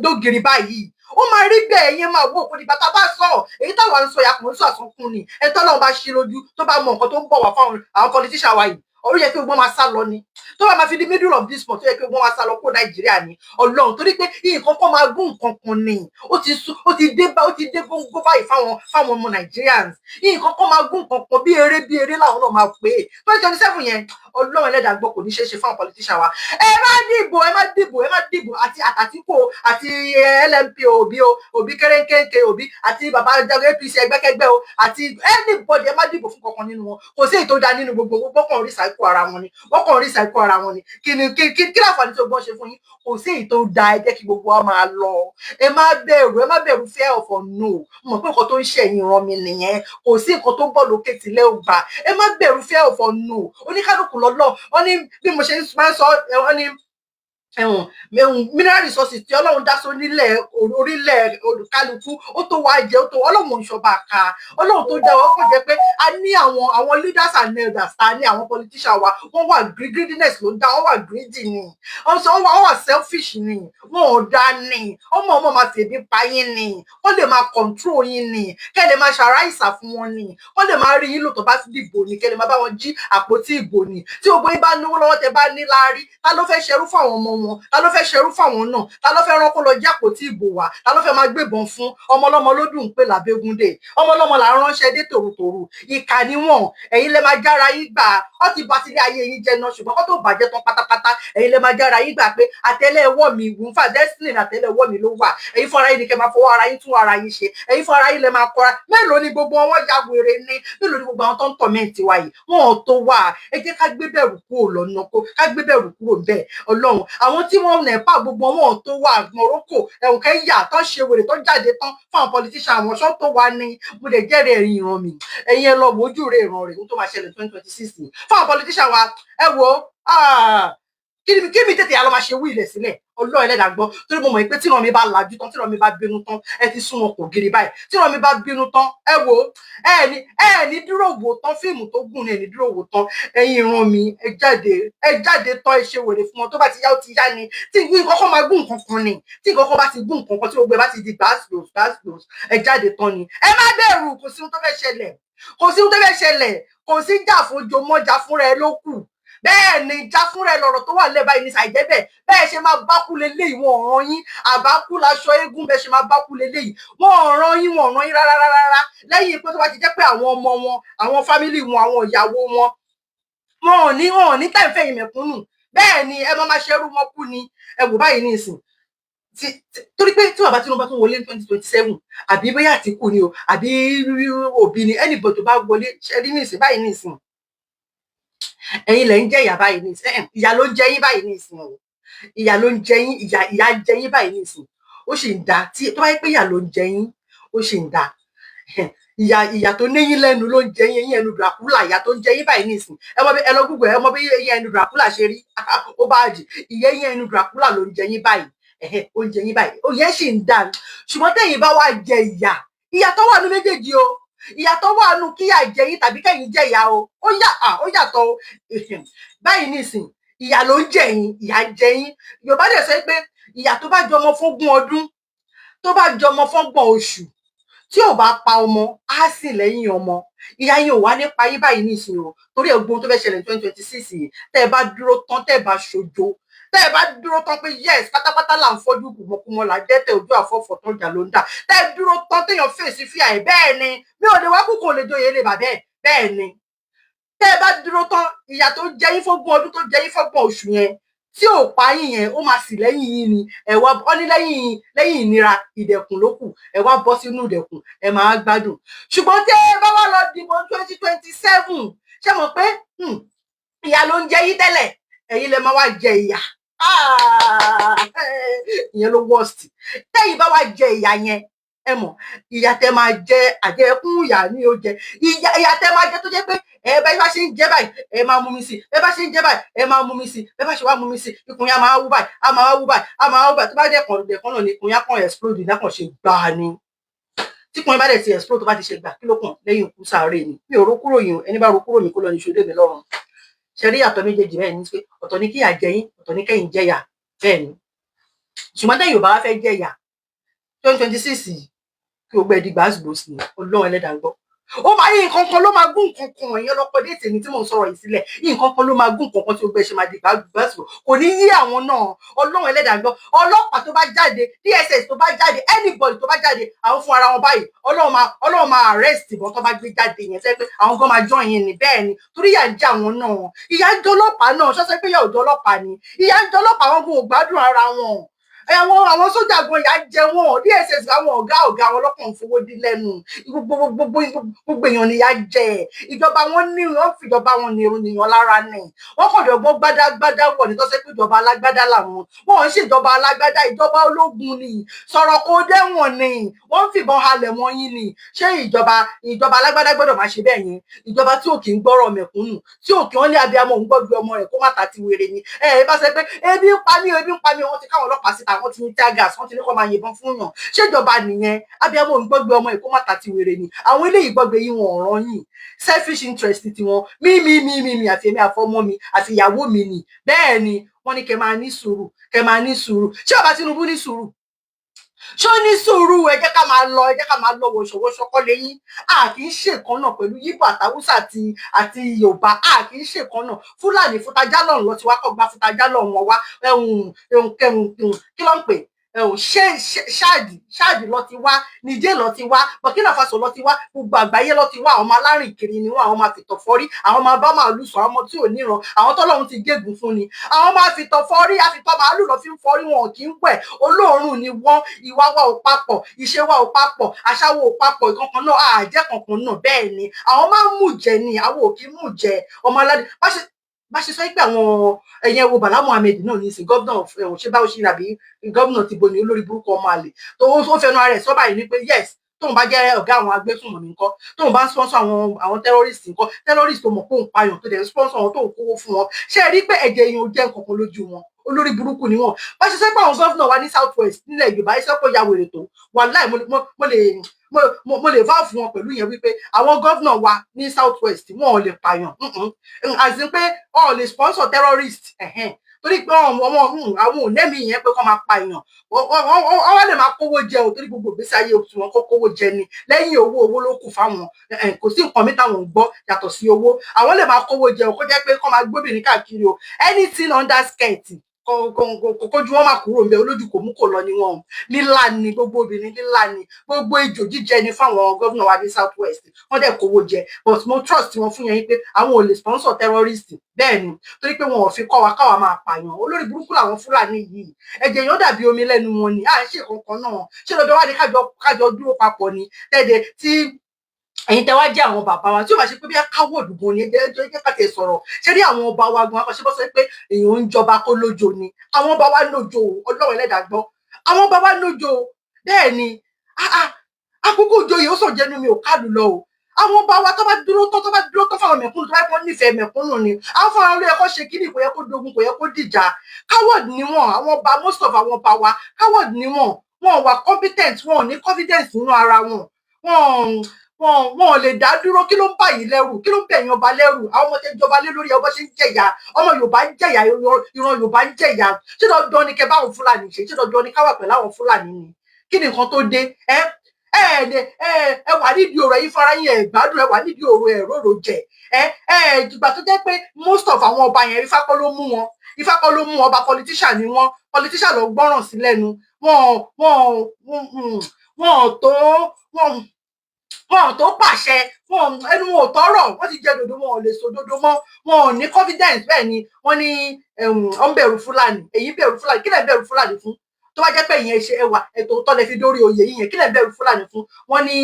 C: dógiri báyìí ó máa rí bẹ́ẹ̀ yẹn máa wò òkúdi bàtà bá sọ èyí táwọn ń sọ yàtọ̀ ń sọ àsọkún ni ẹni tọ́lọ́run bá ṣí lójú tó bá mọ nǹkan tó ń bọ̀ wá fáwọn àwọn politician wa yìí orí yẹ kí gbogbo máa sá lọ ni tó bá máa fi di middle of this month tó yẹ kí gbogbo máa sá lọ kó Nàìjíríà ni Ọlọ́run torí pé nǹkan kan máa gún nǹkan kan ni ó ti dé góńgó báyìí fáwọn ọmọ Nigerians nǹkan kan máa gún nǹkan kan bí eré làwọn náà máa pè é 2027 yẹn Ọlọ́run ẹlẹ́dàá gbọ́ kò ní ṣeé ṣe fáwọn politician wa ẹ má dìbò àti Àtìkù àti LMP Obi kéréńkéńké Obi àti bàbá APC ẹgbẹ́kẹ́gbẹ́ o àti anybody ẹ má dìbò fún kankan nínú wọn kò sí èyí tó dáa nínú gbogbo gbọ́kàn rí ṣàìkú ara wọn ni kí láǹfààní tó gbọ́n ṣe fún yín kò sí èyí tó dáa ẹ jẹ́ kí gbogbo wa máa lọ ẹ má bẹ̀rù fear of unknown mọ̀ pé nǹkan tó ń ṣẹ̀yìn ràn mí nìyẹn kò sí nǹkan tó bọ̀ lókè tìlẹ̀ ògbà ẹ má bẹ̀rù fear of unknown oníkálukú lọ́lọ́ wọ́n ní bí mo ṣe máa ń sọ wọ́n ní mineral resources tí Ọlọ́run dá sọ nílẹ̀ orílẹ̀ olùkálukú ó tó wá jẹ ó tó Ọlọ́run ìṣọba ká Ọlọ́run tó dá wọn kò jẹ́ pé a ní àwọn leaders and elders ta ní àwọn politician wa wọ́n wà greediness ló ń dá wọ́n wà greedy ni wọ́n wà selfish ni wọ́n ò dá ní ọmọ máa fèbí pa yín ni wọ́n lè máa control yín ni kẹ́ lè máa ṣàráìsà fún wọn ni wọ́n lè máa rí yín lò tó bá dìbò ni kẹ́ lè máa bá wọn jí àpótí ìbò ni tí gbogbo yín bá náwó lọ́wọ́ tẹ́ bá ní láárí ta ló fẹ́ ṣerú fún àwọn ọmọ wọn ta ló fẹ́ ṣerú fáwọn náà ta ló fẹ́ rán kó lọ jápò tí ìbò wà ta ló fẹ́ máa gbébọn fún ọmọlọ́mọ lódùn pé làbégúndé ọmọlọ́mọ là ń ránṣẹ́ dé tòrutòru ìkà ni wọn ẹ̀yin lè máa jára yín gbà ọ ti bá sílé ayé yín jẹ náà ṣùgbọ́n kó tó bàjẹ́ tán pátápátá ẹ̀yin lè máa jára yín gbà pé àtẹ́lẹwọ́ mi wùnfà destiny àtẹ́lẹwọ́ mi ló wà ẹ̀yin fúnra yín ni kẹ́ máa fọwọ́ ara yín tún ara yín ṣe ẹ̀yin fúnra yín lè máa kọ́ra mélòó ni gbogbo wọn ya wèrè ni mélòó ni gbogbo àwọn tó ń tọ̀mẹ́ǹtì wa yìí wọn ò tó wà ẹ jẹ́ ká gbé bẹ̀rù kúrò lọ́nà ká gbé bẹ̀rù kúrò bẹ́ẹ̀ Ọlọ́run àwọn tí wọ́n nẹ̀pà gbogbo wọn tó wà Morocco ẹ̀wọ̀n kẹ́yà tó ṣe wèrè tó jáde tán fáwọn politician àwọn ṣọ́ tó wà ní mo lè jẹ́rìí ẹ̀rín ìran mi ẹ̀yin ẹ lọ wo ojú rẹ̀ ìran rẹ̀ tó máa ṣẹlẹ̀ 2026 fáwọn politician wa ẹ wo kí mi tètè àlọ́ máa ṣe wí ilẹ̀ sílẹ̀ Ọlọ́run ẹlẹ́dàá gbọ́ torí mo mọ̀ pé tí ìran mi bá lajú tán tí ìran mi bá bínú tán ẹ ti sún wọn kò gírí báyìí tí ìran mi bá bínú tán ẹ wo ẹ ní dúró wò tán fíìmù tó gùn ní ẹ ní dúró wò tán ẹ̀yin ìran mi ẹ jáde tán ẹ ṣe wèrè fún wọn tó bá ti yá ó ti yá ni tí nǹkan kan máa gún nǹkan kan ni tí nǹkan kan bá ti gún nǹkan kan tí gbogbo ẹ bá ti di gbàsgbòs ẹ jáde tán ni ẹ má bẹ̀rù kò sí ohun tó fẹ́ ṣẹlẹ̀ kò sí jà fún jomọ́jà fúnra ẹ ló kù bẹ́ẹ̀ ni já fúnra ẹ lọ́rọ̀ tó wà lẹ́bàá yìí ní ṣàìjẹ́bẹ̀ bẹ́ẹ̀ ṣe máa bákú lélẹ́yìí wọn ọ̀ràn yín àbákú laṣọ eégún bẹ́ẹ̀ ṣe máa bákú lélẹ́yìí wọn ọ̀ràn yín rárá lẹ́yìn pé tó bá ti jẹ́ pé àwọn ọmọ wọn àwọn fámìlì wọn àwọn ìyàwó wọn wọn ò ní tàìfẹ́ yìí mẹ̀kúnnù bẹ́ẹ̀ ni ẹ máa ṣerú wọn kú ni ẹ wò báyìí ní ìsìn torí pé tí bàbá Tinubu tún wọlé ní 2027 àbí bóyá Àtìkù ni o àbí Òbí ni anybody tó bá wọlé ṣẹ́rí ní ìsìn báyìí ní ìsìn ẹ̀yin lẹ ń jẹ ìyà báyìí ní ìsìn ìyà ló ń jẹ yín báyìí ní ìsìn o ìyà ló ń jẹ yín ìyà jẹ yín báyìí ní ìsìn ó sì ń da tí tó bá yẹ pé ìyà ló ń jẹ yín ó sì ń da ìyà tó níyín lẹ́nu ló ń jẹ yín ẹ̀yin ẹnu Dracula ìyà tó ń jẹ yín báyìí ní ìsìn ẹ lọ Google ẹ mọ̀ bí ẹ̀yin ẹnu Dracula ṣe rí ó bá jì ìyà ẹ̀yin ẹnu Dracula ló ń jẹ yín báyìí ó ń jẹ yín báyìí ó yẹ sì ń da ṣùgbọ́n tẹ̀yin bá wá jẹ ìyà tó wà ní méjèèjì o ìyàtọ̀ wà nù kí àjẹ yín tàbí kẹ́yìn jẹ ìyà o ó yàtọ̀ o báyìí nísìn ìyà ló ń jẹ yín ìyà jẹ yín Yorùbá dẹ̀ sọ pé ìyà tó bá jọmọ fógún ọdún tó bá jọmọ fọ́gbọ̀n oṣù tí ò bá pa ọmọ á sì lẹ́yìn ọmọ ìyà yín ò wá nípa yín báyìí nísìn o torí ẹ̀gbọ́n tó fẹ́ ṣẹlẹ̀ 2026 yìí tẹ́ ẹ bá dúró tán tẹ́ ẹ bá ṣojo tẹ́ ẹ bá dúró tán pé yes pátápátá là ń fọ́jú kùmọ̀kùmọ̀ là dẹ́tẹ̀ ojú àfọ́fọ́ tó jà ló ń dà tẹ́ ẹ dúró tán téèyàn fèsì fíà ẹ̀ bẹ́ẹ̀ ni mi ò lè wá kúkú ò lè joyè lè bà bẹ́ẹ̀ ni tẹ́ ẹ bá dúró tán ìyà tó jẹ yín fógún ọdún tó jẹ yín fọ́gbọ̀n oṣù yẹn tí ò pa yín yẹn ó máa sì lẹ́yìn yín ni ẹ wá ọ ní lẹ́yìn ìnira ìdẹ̀kùn ló kù ẹ wá bọ́ sínú ìdẹ̀kùn ẹ máa gbádùn ṣùgbọ́n tẹ́ ẹ bá wá lọ dìbò 2027 ṣé mọ̀ pé ìyà ló ń jẹ yín tẹ́lẹ̀ ẹ̀yin lẹ máa wá jẹ ìyà ìyẹn ló worst tẹ́yin bá wá jẹ ìyà yẹn ẹ mọ̀ ìyà tẹ́ máa jẹ àjẹkún ìyà ni ó jẹ ìyà tẹ́ máa jẹ tó jẹ́ pé ẹ bá ṣe ń jẹ báyìí ẹ máa mú mi sí ẹ bá ṣe ń jẹ báyìí ẹ máa mú mi sí ẹ bá ṣe wá mú mi sí ikùn yà máa wú báyìí a máa wú báyìí tó bá dẹ̀kan náà ni ikùn yà kàn explode náà kàn ṣe gbà ni tí ikùn yà bá dẹ̀ ti explode tó bá ti ṣe gbà kí ló kàn lẹ́yìn ikú sáré ni mi ò ro kúrò yìí ẹni bá ro kúrò mi kó lọ ní ṣòdè mi lọ́rùn ṣe rí àtọ̀ méjèèjì bẹ́ẹ̀ ni pé ọ̀tọ̀ ní kíyà jẹ yín ọ̀tọ̀ ní kẹ́yìn jẹ̀yà bẹ́ẹ̀ ni ṣùgbọ́n tẹ́yìn ò bá wá fẹ́ jẹ̀yà 2026 yìí kí o gbẹ di gbàgbòsì Ọlọ́run Ẹlẹ́dàá gbọ́ ó máa yí nǹkan kan ló máa gún nǹkan kan èèyàn lọ́pọ̀ dé tèmi tí mò ń sọ̀rọ̀ yìí sílẹ̀ yí nǹkan kan ló máa gún nǹkan kan tí o gbẹ ṣe máa di gbàgbòsì kò ní yí àwọn náà Ọlọ́run Ẹlẹ́dàá gbọ́ ọlọ́pàá tó bá jáde DSS tó bá jáde anybody tó bá jáde àwọn fún ara wọn báyìí Ọlọ́run máa arrest ìbọn tó bá gbé jáde yẹn fẹ́ pé àwọn gan máa join yẹn ní bẹ́ẹ̀ ni torí ìyà ń jẹ àwọn náà ìyà ń jẹ ọlọ́pàá náà ṣọ́sẹ́ pé ìyà ò jẹ ọlọ́pàá ni ìyà ń jẹ ọlọ́pàá wọn kò gbádùn ara wọn àwọn sójà gan ìyà jẹ wọn DSS àwọn ọ̀gá àwọn ọlọ́pàá ń fowó dín lẹ́nu gbogbo èèyàn nìyà jẹ ìjọba wọn ní wọn fìjọba wọn ní ènìyàn lára ní wọn kàn jọgbọn gbádágbádá wọ ní tọ́sẹ́ pé ìjọba alágbádá làwọn wọn ń ṣèjọba alágbádá ìjọba ológun ni sọ̀rọ̀ kó dẹ́wọ̀n ni wọ́n ń fìbọn halẹ̀ mọ́ yín ni ṣé ìjọba alágbádá gbọ́dọ̀ máa ṣe bẹ́ẹ̀ yẹn ìjọba tí ò kì í gbọ́rọ̀ mẹ̀kúnnù tí ò kì í wọ́n ní abiyamọ òun gbọ́dọ̀ ọmọ rẹ̀ kó má ta ti wèrè ni bá ṣe pé ebi ń pa mí wọ́n ti káwọn ọlọ́pàá síta wọ́n ti ní tear gas wọ́n ti ní kó máa yìnbọn fún yàn ṣèjọba nìyẹn abiyamọ òun gbọ́dọ̀ ọmọ rẹ̀ kó má ta ti wèrè ni àwọn eléyìí gbọ́dọ̀ yìí wọn ọ̀ràn yìí selfish interest tiwọn mi àfi èmi àfọmọ mi àfi ìyàwó mi ni bẹ́ẹ̀ ni wọ́n ní kẹ́ máa ní sùúrù ṣé ọba Tinubu ní sùúrù ṣó ní sùúrù ẹ jẹ́ ká máa lọ wọṣọwọṣọ kọ lẹ́yìn a kì í ṣèkan náà pẹ̀lú Yíbò àtàwùsà àti Yorùbá a kì í ṣèkan náà Fúlàní Fútajálọ lọ ti wá kọ gba Fútajálọ wọn wá kí ló ń pè ṣáàdì lọ ti wá Níjẹ̀ lọ ti wá Burkina Faso lọ ti wá gbogbo àgbáyé lọ ti wá àwọn ọmọ alárìn kiri ni wọn àwọn máa fìtọ̀ fọ́rí àwọn máa bá màálù sọ àwọn ọmọ tí ò níran àwọn tọ́lọ́run ti gégùn fún ni àwọn máa fìtọ̀ fọ́rí àfìtọ̀ màálù lọ fi ń fọ́rí wọn kì í pẹ̀ olóòórùn ni wọ́n ìwà wa ò papọ̀ ìṣe wa ò papọ̀ àṣà wa ò papọ̀ ìkankan náà àjẹ́ kankan náà bẹ́ẹ̀ ni àwọn máa ń mú jẹ ni àwọn ò kì í mú jẹ ọmọ aládé bá ṣe sọ pé àwọn ẹ̀yẹ wo Bala Muhammed náà ní sí gómìnà ṣé báwo ṣe àbí gómìnà ti bo ní olórí burúkú ọmọ àlè tó fẹnu ara ẹ̀ sọ báyìí ni pé yes tóun bá jẹ́ ọ̀gá àwọn agbésùnmọ̀mí ńkọ́ tóun bá ń sponsor àwọn terrorist ńkọ́ terrorist tó mọ̀ pé òun payàn tó dẹ̀ sponsor wọn tóun kówó fún wọn ṣé ẹ rí pé ẹ̀jẹ̀ èèyàn ò jẹ́ nǹkan kan lójú wọn olórí burúkú ni wọn bá ṣe sẹ́pọ̀ àwọn gómìnà wa ní South West nílẹ̀ Yorùbá iṣẹ́ pọ̀ ya wèrè tó wàláì mo lè vá fún wọn pẹ̀lú yẹn wípé àwọn gómìnà wa ní South West wọn ò lè pààyàn àti pé wọn ò lè sponsor terrorist torí pé àwọn ò lẹ́mìí yẹn pé kọ́ máa pààyàn wọ́n lè máa kówó jẹ ò torí gbogbo ìgbésí ayé tí wọ́n kó kówó jẹ ni lẹ́yìn owó ló kù fáwọn kò sí nǹkan mi táwọn ń gbọ́ yàtọ̀ sí owó àwọn lè máa kówó jẹ ò kó jẹ́ pé kọ́ máa gbóbìnrin káàkiri o anything under skirt kójú wọn máa kúrò ń bẹ olójú kò mú kò lọ ní wọn lílá ni gbogbo obìnrin lílá ni gbogbo ejò jíjẹ ni fáwọn gómìnà wa ní South West wọn dẹ̀ kówó jẹ but mo trust wọn fún yẹn pé àwọn ò lè sponsor terrorist bẹ́ẹ̀ ni torí pé wọn ò fi kọ́ wa káwa máa pààyàn olórí burúkú làwọn Fúlàní yìí ẹ̀jẹ̀ yóò dàbí omi lẹ́nu wọn ni à ń ṣe kankan náà ṣé lọ́dọ̀ wá ní kájọ dúró papọ̀ ni tẹ́lẹ̀ tí ẹ̀yin tẹ́ wá jẹ́ àwọn bàbá wa tí ó bá ṣe pé bí káwọ́ọ̀dù gan ni ẹjẹ́ káàkiri sọ̀rọ̀ ṣé rí àwọn ọba wa gan akọ́ṣẹ́ bọ́ sọ pé èèyàn ń jọba kó lójo ni àwọn ọba wa lójo Ọlọ́run Ẹlẹ́dàá gbọ́ àwọn ọba wa lójo bẹ́ẹ̀ ni àkókò ìjòyè ó sàn jẹnu mi ò kálù lọ o àwọn ọba wa tó bá dúró tó fáwọn mẹ̀kúnnù tó bá kọ́ nífẹ̀ẹ́ mẹ̀kúnnù ni àwọn fúnra ló yẹ kó ṣe kíní kò yẹ kó dogun kò yẹ kó dìjà coward ni wọn àwọn ọba most of àwọn ọba wa coward ni wọn wà competent wọn ò ní confidence nínú ara wọn ò lè dá dúró kí ló ń bà yín lẹ́rù kí ló ń bẹ̀yìn ọba lẹ́rù àwọn ọmọ tẹ́ jọba lé lórí ọba ṣe ń jẹ̀yà ọmọ Yorùbá ń jẹ̀yà ìran Yorùbá ń jẹ̀yà ṣé dandan ni kẹ báwọn Fúlàní ṣe ṣé dandan ni káwà pẹ̀lú àwọn Fúlàní ni kí ni nǹkan tó dé ẹ wà nídìí ọ̀rọ̀ yìí fara yín ẹ gbádùn ẹ wà nídìí ọ̀rọ̀ ẹ rorò jẹ ìgbà tó jẹ́ pé most of àwọn ọba yẹn Ifá kọ́ ló mú ọba politician ni wọn politician ló gbọ́ràn sí lẹ́nu wọn ò tó pàṣẹ ẹnu wọn ò tọrọ wọn ti jẹ dòdò wọn ò lè sọ dòdò mọ́ wọn ò ní confidence bẹ́ẹ̀ ni wọn ní ọ ń bẹ̀rù Fúlàní èyí bẹ̀rù Fúlàní kí lẹ bẹ̀rù Fúlàní fún tó bá jẹ́ pé ìyẹn ṣe ẹwà ètò òótọ́ lẹ fi dórí oyè yìí yẹn kí lẹ bẹ̀rù Fúlàní fún wọn ní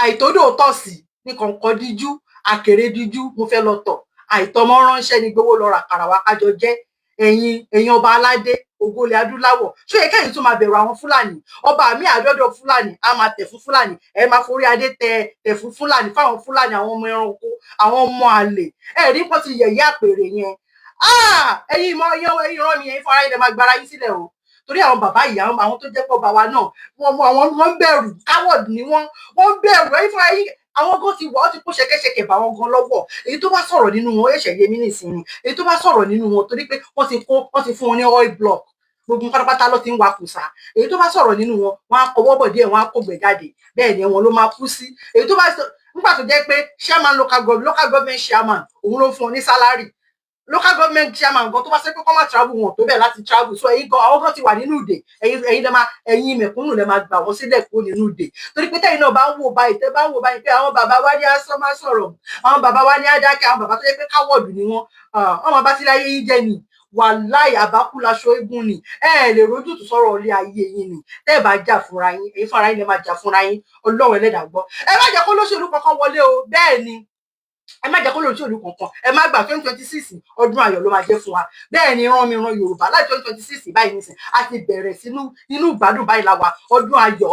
C: àìtódòótọ́ sí ní kọ̀ọ̀kan díjú àkèrè díjú mo fẹ́ lọ tọ̀ àìtọ́mọ ránṣẹ́ ní gbowó lọ ràkàrà wa kájọ jẹ́ ẹ̀yin ọba aládé ògo ilẹ̀ adúláwọ̀ ṣó yẹ kẹ́yìn tó máa bẹ̀rù àwọn Fúlàní ọba mi àdọ́dọ̀ Fúlàní a máa tẹ̀ fún Fúlàní ẹ máa forí adé tẹ̀ fún Fúlàní fáwọn Fúlàní àwọn ọmọ ẹranko àwọn ọmọ àlè rí pọ́ ti yẹ̀yẹ́ àpèrè yẹn ẹ̀yin rán mi ẹ̀yin fara yín lè máa gbára yín sílẹ̀ o torí àwọn bàbá ìyá àwọn tó jẹ́ pọ̀ bá wa náà wọ́n bẹ̀rù coward ni wọ́n bẹ̀rù ẹ̀yin fara yín àwọn gan ti wà ó ti kó ṣẹ̀kẹ̀ṣẹ̀kẹ̀ bá wọn gan lọ́wọ́ èyí tó bá sọ̀rọ̀ nínú wọn ẹ̀ṣẹ̀ yé mi nísìnyí èyí tó bá sọ̀rọ̀ nínú wọn torí pé wọ́n ti fún wọn ní oil block gbogbo pátápátá ló ti ń wa kùsà èyí tó bá sọ̀rọ̀ nínú wọn wọn á kọwọ́ bọ̀ díẹ̀ wọn á kó gbẹ̀ jáde bẹ́ẹ̀ ni wọn ló máa kú sí èyí tó bá nígbà tó jẹ́ pé chairman local government chairman òun ló fún ọ ní salary local government chairman gan tó bá ṣe pé kọ́ máa travel wọn tó bẹ̀ láti travel so ẹ̀yin gan àwọn gan ti wà nínú ìdè ẹ̀yin mẹ̀kúnnù lẹ máa gbà wọ́n sílẹ̀ kó nínú ìdè torí pé tẹ́yìn náà bá ń wò báyìí tẹ́ bá ń wò báyìí pé àwọn bàbá wa ní asán máa sọ̀rọ̀ àwọn bàbá wa ní adákẹ́ àwọn bàbá tó jẹ́ pé káwọ̀dù ni wọ́n ọmọ bá sílẹ̀ ayé yín jẹ́ ni wàláì àbákú laṣọ eégún ni ẹ lè rojú tó sọ̀rọ̀ ilé ayé yín ni tẹ́ ẹ bá jà fúnra yín èyí fúnra yín lè máa jà fúnra yín Ọlọ́run ẹlẹ́dàá gbọ́ ẹ má jẹ́ kó lóṣèlú kankan wọlé o bẹ́ẹ̀ ni ẹ má jẹ́ kó lóṣèlú kankan ẹ má gbà 2026 ọdún ayọ̀ ló máa jẹ́ fún wa bẹ́ẹ̀ ni rán mi rán Yorùbá láti 2026 báyìí nísìn a ti bẹ̀rẹ̀ sínú ìgbádùn báyìí la wà ọdún ayọ̀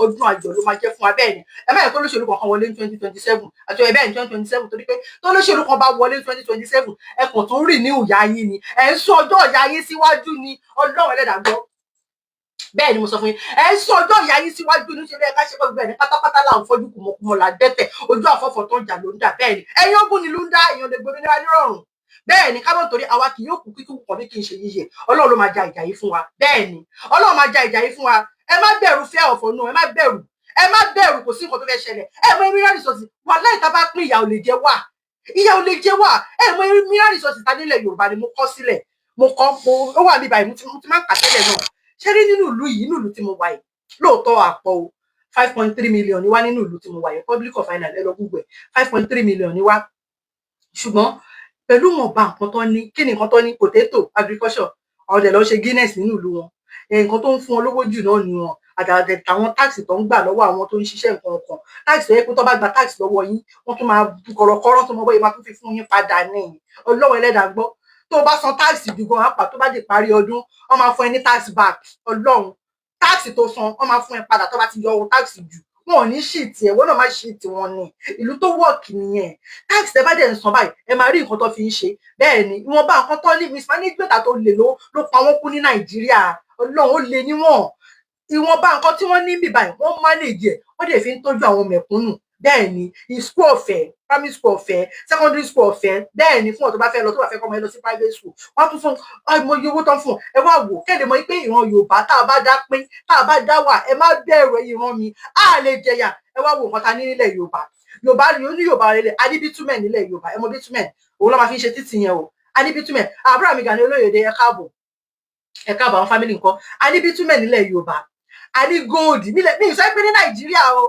C: ló máa jẹ́ fún wa bẹ́ẹ̀ ni ẹ má jẹ́ kó lóṣèlú kankan wọlé ní 2027 àti ẹ bẹ́ẹ̀ ní 2027 torí pé tó lóṣèlú kan bá wọlé ní 2027 ẹ kàn tún rì ní ìyá yín ni ẹ ń sọ ọjọ́ ìyá yín síwájú ni Ọlọ́run ẹlẹ́dàá gbọ́ bẹ́ẹ̀ ni mo sọ fún yín ẹ ń sọ ọjọ́ ìyá yín síwájú níṣẹ́ ẹ ká ṣe gbogbo ẹ̀ ní pátápátá là ń fojú kùmọ̀kùmọ̀ là dẹ́tẹ̀ ojú àfọ́fọ́ tó ń jà ló ń dà bẹ́ẹ̀ ni ẹ̀yin ogun ni ló ń dá èèyàn lè gbòmìnira nírọ̀rùn bẹ́ẹ̀ ni kábọ̀ torí àwa kì yóò kú kíkú pọ̀ bí kì í ṣe yíyẹ Ọlọ́run ló máa ja ìjà yìí fún wa bẹ́ẹ̀ ni Ọlọ́run máa ja ìjà yìí fún wa ẹ má bẹ̀rù fear of unknown ẹ má bẹ̀rù kò sí nǹkan tó fẹ́ ṣẹlẹ̀ ẹ mọ mineral resources wà láì tá bá pín ìyà ò lè jẹ wá ẹ mọ mineral resources ta nílẹ̀ Yorùbá ni mo kọ́ sílẹ̀ mo kọ́ ó wà níbà yìí mo ti máa ń kà tẹ́lẹ̀ náà ṣé rí nínú ìlú yìí nínú ìlú tí mo wà yìí lóòótọ́ àpọ̀ o 5.3 million ni wá nínú ìlú tí mo wà yìí public of finance ẹ lọ Google 5.3 million ni wá ṣùgbọ́n pẹ̀lú wọn bá nǹkan tó ní kí ni nǹkan tó ní potato agriculture ọ̀dẹ̀ lọ ṣe Guinness nínú ìlú wọn nǹkan tó ń fún wọn lówó jù náà ni wọn àtàdé táwọn táàsì tó ń gbà lọ́wọ́ àwọn tó ń ṣiṣẹ́ nǹkan kan táàsì tó yẹ pé tó bá gba táàsì lọ́wọ́ yín wọ́n tún máa kọ̀rọ̀kọ́rọ́ tó mọ bóyá máa tún fi fún yín padà ní Ọlọ́run ẹlẹ́dàá gbọ́ tó bá san táàsì jù gan apá tó bá dé parí ọdún wọ́n máa fún ẹ ní tax back Ọlọ́run táàsì tó san wọ́n máa fún ẹ padà tó bá ti yọ owó táàsì jù wọn ò ní ṣìtì ẹ wọn náà má ṣìtì wọn ni ìlú tó wọ̀ọ̀kì nìyẹn táàsì tẹ bá dẹ̀ ń san báyìí ẹ máa rí nǹkan tó fi ń ṣe bẹ́ẹ̀ ni ìwọ̀nba nǹkan tó ní mismanagement tó lè ló pa wọ́n kú ní Nàìjíríà Ọlọ́run ó lè níwọ̀n ìwọ̀nba nǹkan tí wọ́n ní bì báyìí wọ́n manage ẹ̀ wọ́n dẹ̀ fi ń tọ́jú àwọn mẹ̀kúnnù bẹ́ẹ̀ ni school ọ̀fẹ́ primary school ọ̀fẹ́ secondary school ọ̀fẹ́ bẹ́ẹ̀ ni fún ọ tó bá fẹ́ lọ tó bá fẹ́ kọ́ ọmọ ẹ lọ sí private school wọ́n tún fún ọmọ iye owó tán fún ẹ wá wò kéde mọ́ pé ìran Yorùbá tá a bá dá pín tá a bá dá wà ẹ má bẹ̀rù ìran mi á lè jẹyà ẹ wá wò nǹkan ta ní nílẹ̀ Yorùbá ní Yorùbá rẹ̀ a ní bitumen nílẹ̀ Yorùbá ẹ mọ bitumen òun ló máa fi ń ṣe títì yẹn o a ní bitumen àbúrò mi Gani Olóyèdè ẹ káàbọ̀ àwọn family nǹkan a ní bitumen nílẹ̀ Yorùbá a ní gold nílẹ̀ ní ìsọ pé ní Nàìjíríà o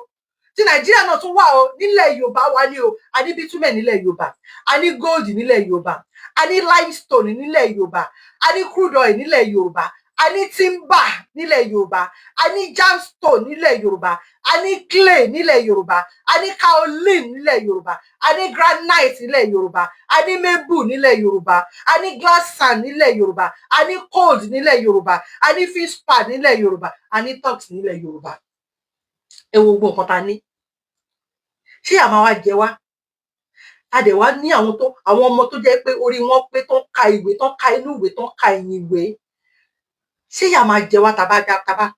C: tí Nàìjíríà náà tún wà o nílẹ̀ Yorùbá wa ní o a ní bitumen nílẹ̀ Yorùbá a ní gold nílẹ̀ Yorùbá a ní limestone nílẹ̀ Yorùbá a ní crude oil nílẹ̀ Yorùbá a ní timber nílẹ̀ Yorùbá a ní jamstone nílẹ̀ Yorùbá a ní clay nílẹ̀ Yorùbá a ní kaolin nílẹ̀ Yorùbá a ní granite nílẹ̀ Yorùbá a ní marble nílẹ̀ Yorùbá a ní glass sand nílẹ̀ Yorùbá a ní coal nílẹ̀ Yorùbá a ní fish pad nílẹ̀ Yorùbá a ní tux nílẹ̀ Yorùbá ẹ wo gbogbo nǹkan ta ní ṣé àmà wa jẹ wá a dẹ̀ wá ní àwọn ọmọ tó jẹ́ pé orí wọn pé tó ń ka ìwé tó ń ka inú ìwé tó ń ka ẹ̀yìn ìwé ṣé ìyà máa jẹ wá tàbá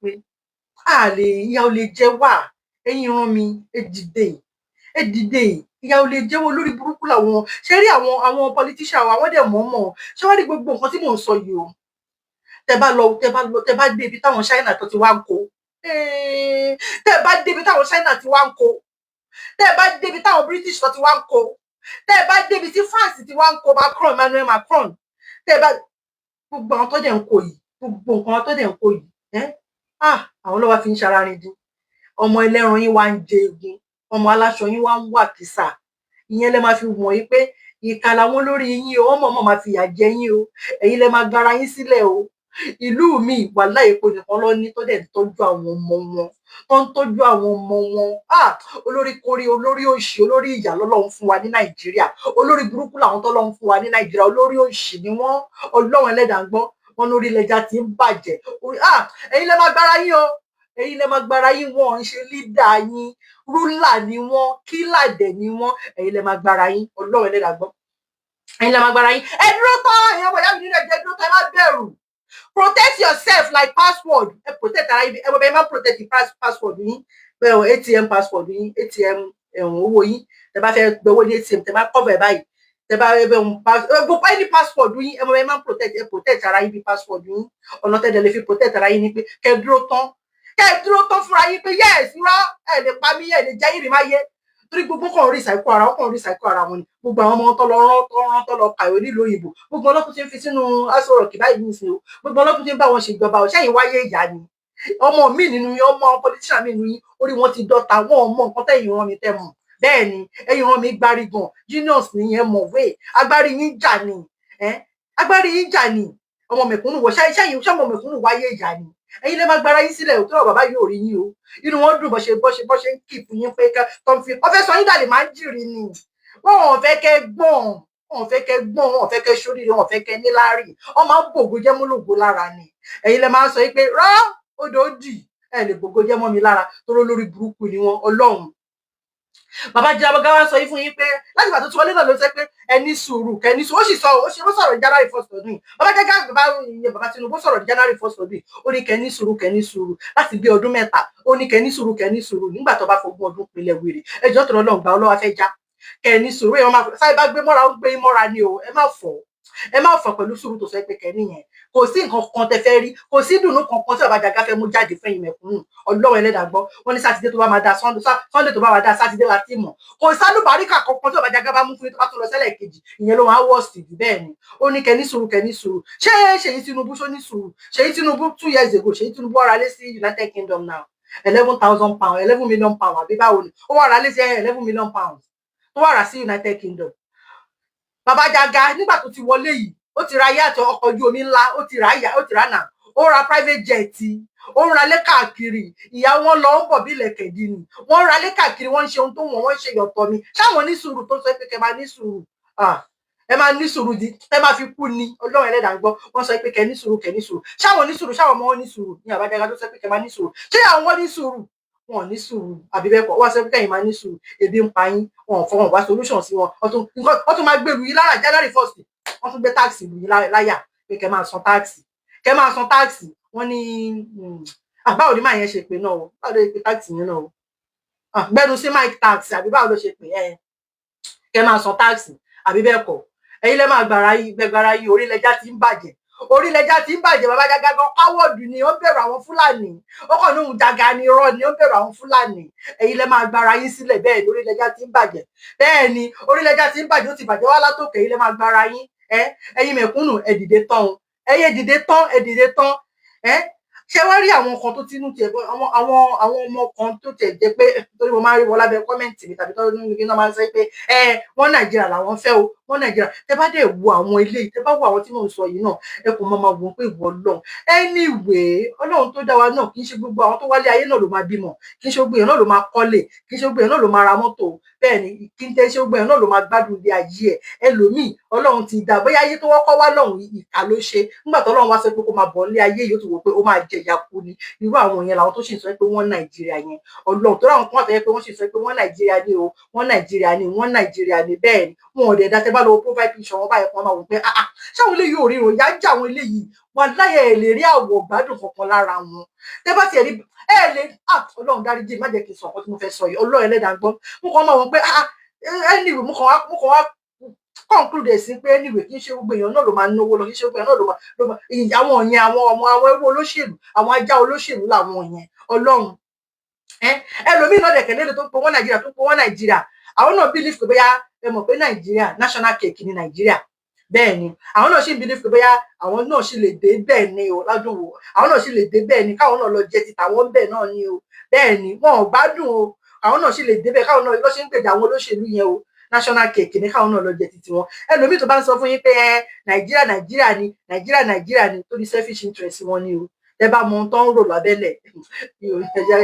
C: pé ìyà ò lè jẹ wá ẹ̀yin rán mi ẹ dìde ìyà ò lè jẹ wọ́n lórí burúkú làwọn ṣe rí àwọn politician wa wọ́n dẹ̀ mọ̀ọ́mọ̀ ṣé wá rí gbogbo nǹkan tí mò ń sọ yìí o tẹ bá dé ibi táwọn China tó ti wá ń kó tẹ bá dé ibi táwọn China ti wá ń kó tẹ bá dé ibi táwọn British tó ti wá ń kó tẹ bá dé ibi tí France ti wá ń kó Emmanuel Macron tẹ bá gbogbo àwọn tó dẹ̀ ń kó yìí gbogbo nǹkan tó dẹ̀ ń kó yìí àwọn ló wá fi ń ṣara rin dín ọmọ ẹlẹ́ran yín wá ń jẹ egun ọmọ aláṣọ yín wá ń wà kìsà ìyẹn lẹ máa fi wọ̀n yín pé ìkà làwọn olórí yín o ọmọ máa fi ìyà jẹ yín o ẹ̀yin lẹ máa gbára yín sílẹ̀ o ìlú mi wàhálà epo nìkan lọ ní tó dẹ̀ ń tọ́jú àwọn ọmọ wọn tó ń tọ́jú àwọn ọmọ wọn olórí kórí olórí òṣì olórí ìyà lọ́lọ́run fún wa ní Nàìjíríà olórí burúkú làwọn tọ́lọ́run fún wa ní Nàìjíríà olórí òṣì ni wọ́n Ọlọ́run ẹlẹ́dàá gbọ́ wọn lórí ilẹ̀jà tí ń bàjẹ́ ẹ̀yin lẹ máa gbára yín o ẹ̀yin lẹ máa gbára yín wọn ń ṣe lídà yín rúlà ni wọn kílàdẹ̀ ni wọn ẹ̀yin lẹ máa gbára yín Ọlọ́run ẹlẹ́dàá gbọ́ ẹ̀yin lẹ máa gbára yín ẹ dúró tán ẹ̀yin ọmọ ìyá mi nínú ẹ̀jẹ̀ dúró tán ẹ má bẹ̀rù protect yourself like password ẹ protect ara yín ẹ mọ̀ bẹ́ẹ̀ má protect password yín ATM password yín ATM owó yín tẹ́ bá fẹ́ gbowó ní ATM tẹ́ bá cover ẹ̀ báyìí tẹ́ bá gbogbo any passport yín ẹ mọ̀ ẹ máa protect ara yín bí passport yín ọ̀nà tẹ́ dẹ̀ lè fi protect ara yín ni pé kẹ́ dúró tán fúnra yín pé yes irọ́ ẹ lè pa mí ẹ lè jẹ́ ìrìn máa yé torí gbogbo kan recycle ara wọn ni gbogbo àwọn ọmọ tó lọ kàwé nílùú òyìnbó gbogbo ọlọ́tún ti ń fi sínú aṣọ rọ̀kì báyìí nísìnyí o gbogbo ọlọ́tún ti ń bá wọn ṣèjọba ò ṣẹ́yìn wáyé ìyá ni ọmọ mi nínú yín ọmọ politician mi nínú yín orí wọn ti dọ́ta wọn ò mọ nǹkan tẹ́yìn wọn mi tẹ́ mọ̀ bẹ́ẹ̀ ni ẹ̀yin wọn mi gbárí gan genius nìyẹn mọ̀wé agbárí yín jà ni ọmọ mẹ̀kúnnù wọ ṣẹ́yìn ọmọ mẹ̀kúnnù wáyé ìyá ni ẹ̀yin lè má gbára yín sílẹ̀ òtún bàbá yóò rí yín o inú wọn dùn bó ṣe ń kìpù yín pé tó ń fi ọfẹ sọ yín dàlẹ máa ń jìrì ni wọn ò fẹ́ kẹ́ gbọ́n wọn ò fẹ́ kẹ́ ṣoríire wọn ò fẹ́ kẹ́ níláárí wọn máa ń bògo jẹ́ múlògo lára ni ẹ̀yin lè máa sọ pé rọ odò dì ẹ lè bògo jẹ́ mọ́ mi lára toró lórí burúkú ni wọn Ọlọ́run bàbá Jagaban wá sọ yìí fún yín pé láti ìgbà tó ti wọlé náà ló sẹ pé ẹni sùúrù kẹni sùúrù ó sọ̀rọ̀ ní January 1st ọdún yìí bàbá Tinubu sọ̀rọ̀ ní January 1st ọdún yìí ó ní kẹni sùúrù láti bí ọdún mẹ́ta ó ní kẹni sùúrù nígbà tó bá fogún ọdún pinlẹ̀ wèrè ẹjọ́ tó lọ́ọ́ gbà ọlọ́wà fẹ́ já kẹni sùúrù èèyàn máa sáré bá gbé mọ́ra ó gbé mọ́ra ni o ẹ má fọ̀ pẹ̀lú sùúrù tó sọ pé kẹni yẹn kò sí nǹkan kan tẹ fẹ́ rí kò sí ìdùnnú kankan tí bàbá Jagaban fẹ́ mú jáde fẹ́yìn mẹ̀kúnnù Ọlọ́run Ẹlẹ́dàá gbọ́ wọn ní sátidé tó bá máa da Sunday tó bá máa da sátidé wa tí mọ̀ kò sálùbáríkà kankan tí bàbá Jagaban mú fún yín tó bá tó lọ sẹ́lẹ̀ kejì ìyẹn ló máa wọ́ọ̀sì jù bẹ́ẹ̀ ni ó ní kẹni sùúrù ṣé Ṣèyí Tinubu ṣó ní sùúrù Ṣèyí Tinubu 2 years ago Ṣèyí Tinubu ọ̀rọ̀ alẹ́ sí United Kingdom now 11,000 pounds 11 million pounds àbí báwo ni ó wà rà alẹ́ sí 11 million pounds tó wà rà sí United Kingdom bàbá Jagaban nígbà tó ti wọlé yìí ó ti ra yàtọ̀ ọkọ̀ ojú omi ńlá ó ti rà náà ó ra private jet ó ń ralé káàkiri ìyá wọn lọ ń bọ̀ bí ilẹ̀kẹ̀dí ni wọ́n ń ralé káàkiri wọ́n ń ṣe ohun tó wọ́n ń ṣe yọ̀tọ̀ mi ṣáwọn ní sùúrù tó sọ pé kẹ máa ní sùúrù ẹ máa ní sùúrù di ẹ máa fi kú ni Ọlọ́run Ẹlẹ́dàá gbọ́ wọ́n sọ pé kẹ ní sùúrù ṣáwọn ní sùúrù ṣáwọn ọmọ wọn ní sùúrù ní Bàbá Jagaban tó sọ pé kẹ máa ní sùúrù ṣé àwọn wọn ní sùúrù wọn ní sùúrù àbí bẹ́ẹ̀ kọ́ wọ́n sọ pé kẹ́yìn máa ní sùúrù ebi ń pa yín wọn ò fọwọ́n wá solution sí wọn wọ́n tún máa gbèrú yín lára January 1st wọ́n tún gbé táàkì lù yín láyà pé kẹ́ máa san táàkì wọ́n ní báwo ni máa yẹn ṣe pé náà o báwo ló ṣe pé táàkì yẹn náà o gbẹnu sí mike tax àbí báwo ló ṣe pé kẹ́ máa san táàkì àbí bẹ́ẹ̀ kọ́ ẹ̀yin lẹ máa gbàrà yìí orílẹ̀-èdè ti ń bàjẹ́ Bàbá Jagaban káwọ́ọ̀dù ni ó ń bẹ̀rù àwọn Fúlàní ó kàn ní òun jaga ni irọ́ ni ó ń bẹ̀rù àwọn Fúlàní ẹ̀yin lẹ máa gbára yín sílẹ̀ bẹ́ẹ̀ ni orílẹ̀-èdè ti ń bàjẹ́ bẹ́ẹ̀ ni orílẹ̀-èdè ti ń bàjẹ́ ó ti bàjẹ́ wá látòkè ẹ̀yin lẹ máa gbára yín ẹ̀yin mẹ̀kúnnù ẹ dìde tán ṣé wá rí àwọn kan tó tinú tiẹ̀ àwọn ọmọ kan tó tiẹ̀ jẹ́ pé torí mo máa rí wọn lábẹ́ kọ́mẹ̀ntì mi tàbí tó ní kí wọ́n máa ń sọ pé wọ́n Nàìjíríà làwọn fẹ́ o wọ́n Nàìjíríà tẹ bá dẹ̀ wo àwọn ilé tẹ bá wo àwọn tí mò ń sọ yìí náà ẹ kò máa wò pé ìwọ Ọlọ́run anyway Ọlọ́run tó dá wa náà kì í ṣe gbogbo àwọn tó wálé ayé náà ló máa bímọ kì í ṣe gbogbo èèyàn náà ló máa kọ́lé kì í ṣe gbogbo èèyàn náà ló máa ra mọ́tò bẹ́ẹ̀ ni kì í ṣe gbogbo èèyàn náà ló máa gbádùn ilé ayé ẹ̀ ẹlòmíì Ọlọ́run ti dá bóyá ayé tó wọ́kọ́ wá lọ́hùn ìkà ló ṣe nígbà tó Ọlọ́run wá sọ pé kó máa bọ̀ ilé ayé yìí ó ti wò pé ó máa jẹ ìyà kú ni irú àwọn yẹn làwọn tó sì sọ pé wọ́n Nàìjíríà yẹn Ọlọ́run tó ráwọn kan àtẹyẹ pé wọ́n sì sọ pé wọ́n Nàìjíríà ni o wọ́n Nàìjíríà ni bẹ́ẹ̀ ni wọn ò dẹ̀ dá tẹ́ bá lọ profile picture wọn báyìí kan máa wò pé ṣáwọn eléyìí ò ríran ìyá jà àwọn eléyìí wọn láyé ẹ lè rí àwọ̀ gbádùn kankan lára wọn tẹ́ bá tiẹ̀ rí ẹ lè Ọlọ́run dáríjì má jẹ́ kí n sọ ọkọ tí mo fẹ́ sọ yìí Ọlọ́run Ẹlẹ́dàá gbọ́ mo kàn máa wò pé anyway mo kàn wá conclude sí pé anyway kì í ṣe gbogbo èèyàn náà ló máa náwó lọ kì í ṣe gbogbo èèyàn náà ló máa àwọn yẹn àwọn ẹrú olóṣèlú àwọn ajá olóṣèlú làwọn yẹn Ọlọ́run ẹlòmíì náà dẹ̀kẹ́ lédè tó ń pọ̀ wọ́n Nàìjíríà àwọn náà believe pé bóyá ẹ mọ̀ pé Nàìjíríà national cake ní Nàìjíríà bẹ́ẹ̀ ni àwọn náà sì believe pé bóyá àwọn náà sì lè dé bẹ́ẹ̀ ni o ládùn wo àwọn náà sì lè dé bẹ́ẹ̀ ni káwọn náà lọ jẹ ti tàwọn bẹ́ẹ̀ náà ni o bẹ́ẹ̀ ni wọn ò gbádùn o àwọn náà sì lè dé bẹ́ẹ̀ káwọn náà lọ sí ń gbèjà àwọn olóṣèlú yẹn o national cake ní káwọn náà lọ jẹ titi wọn ẹlòmíì tó bá ń sọ fún yín pé Nàìjíríà ni tó ní selfish interest wọn ni o ẹ bá mọ ohun tó ń rò lábẹ́lẹ̀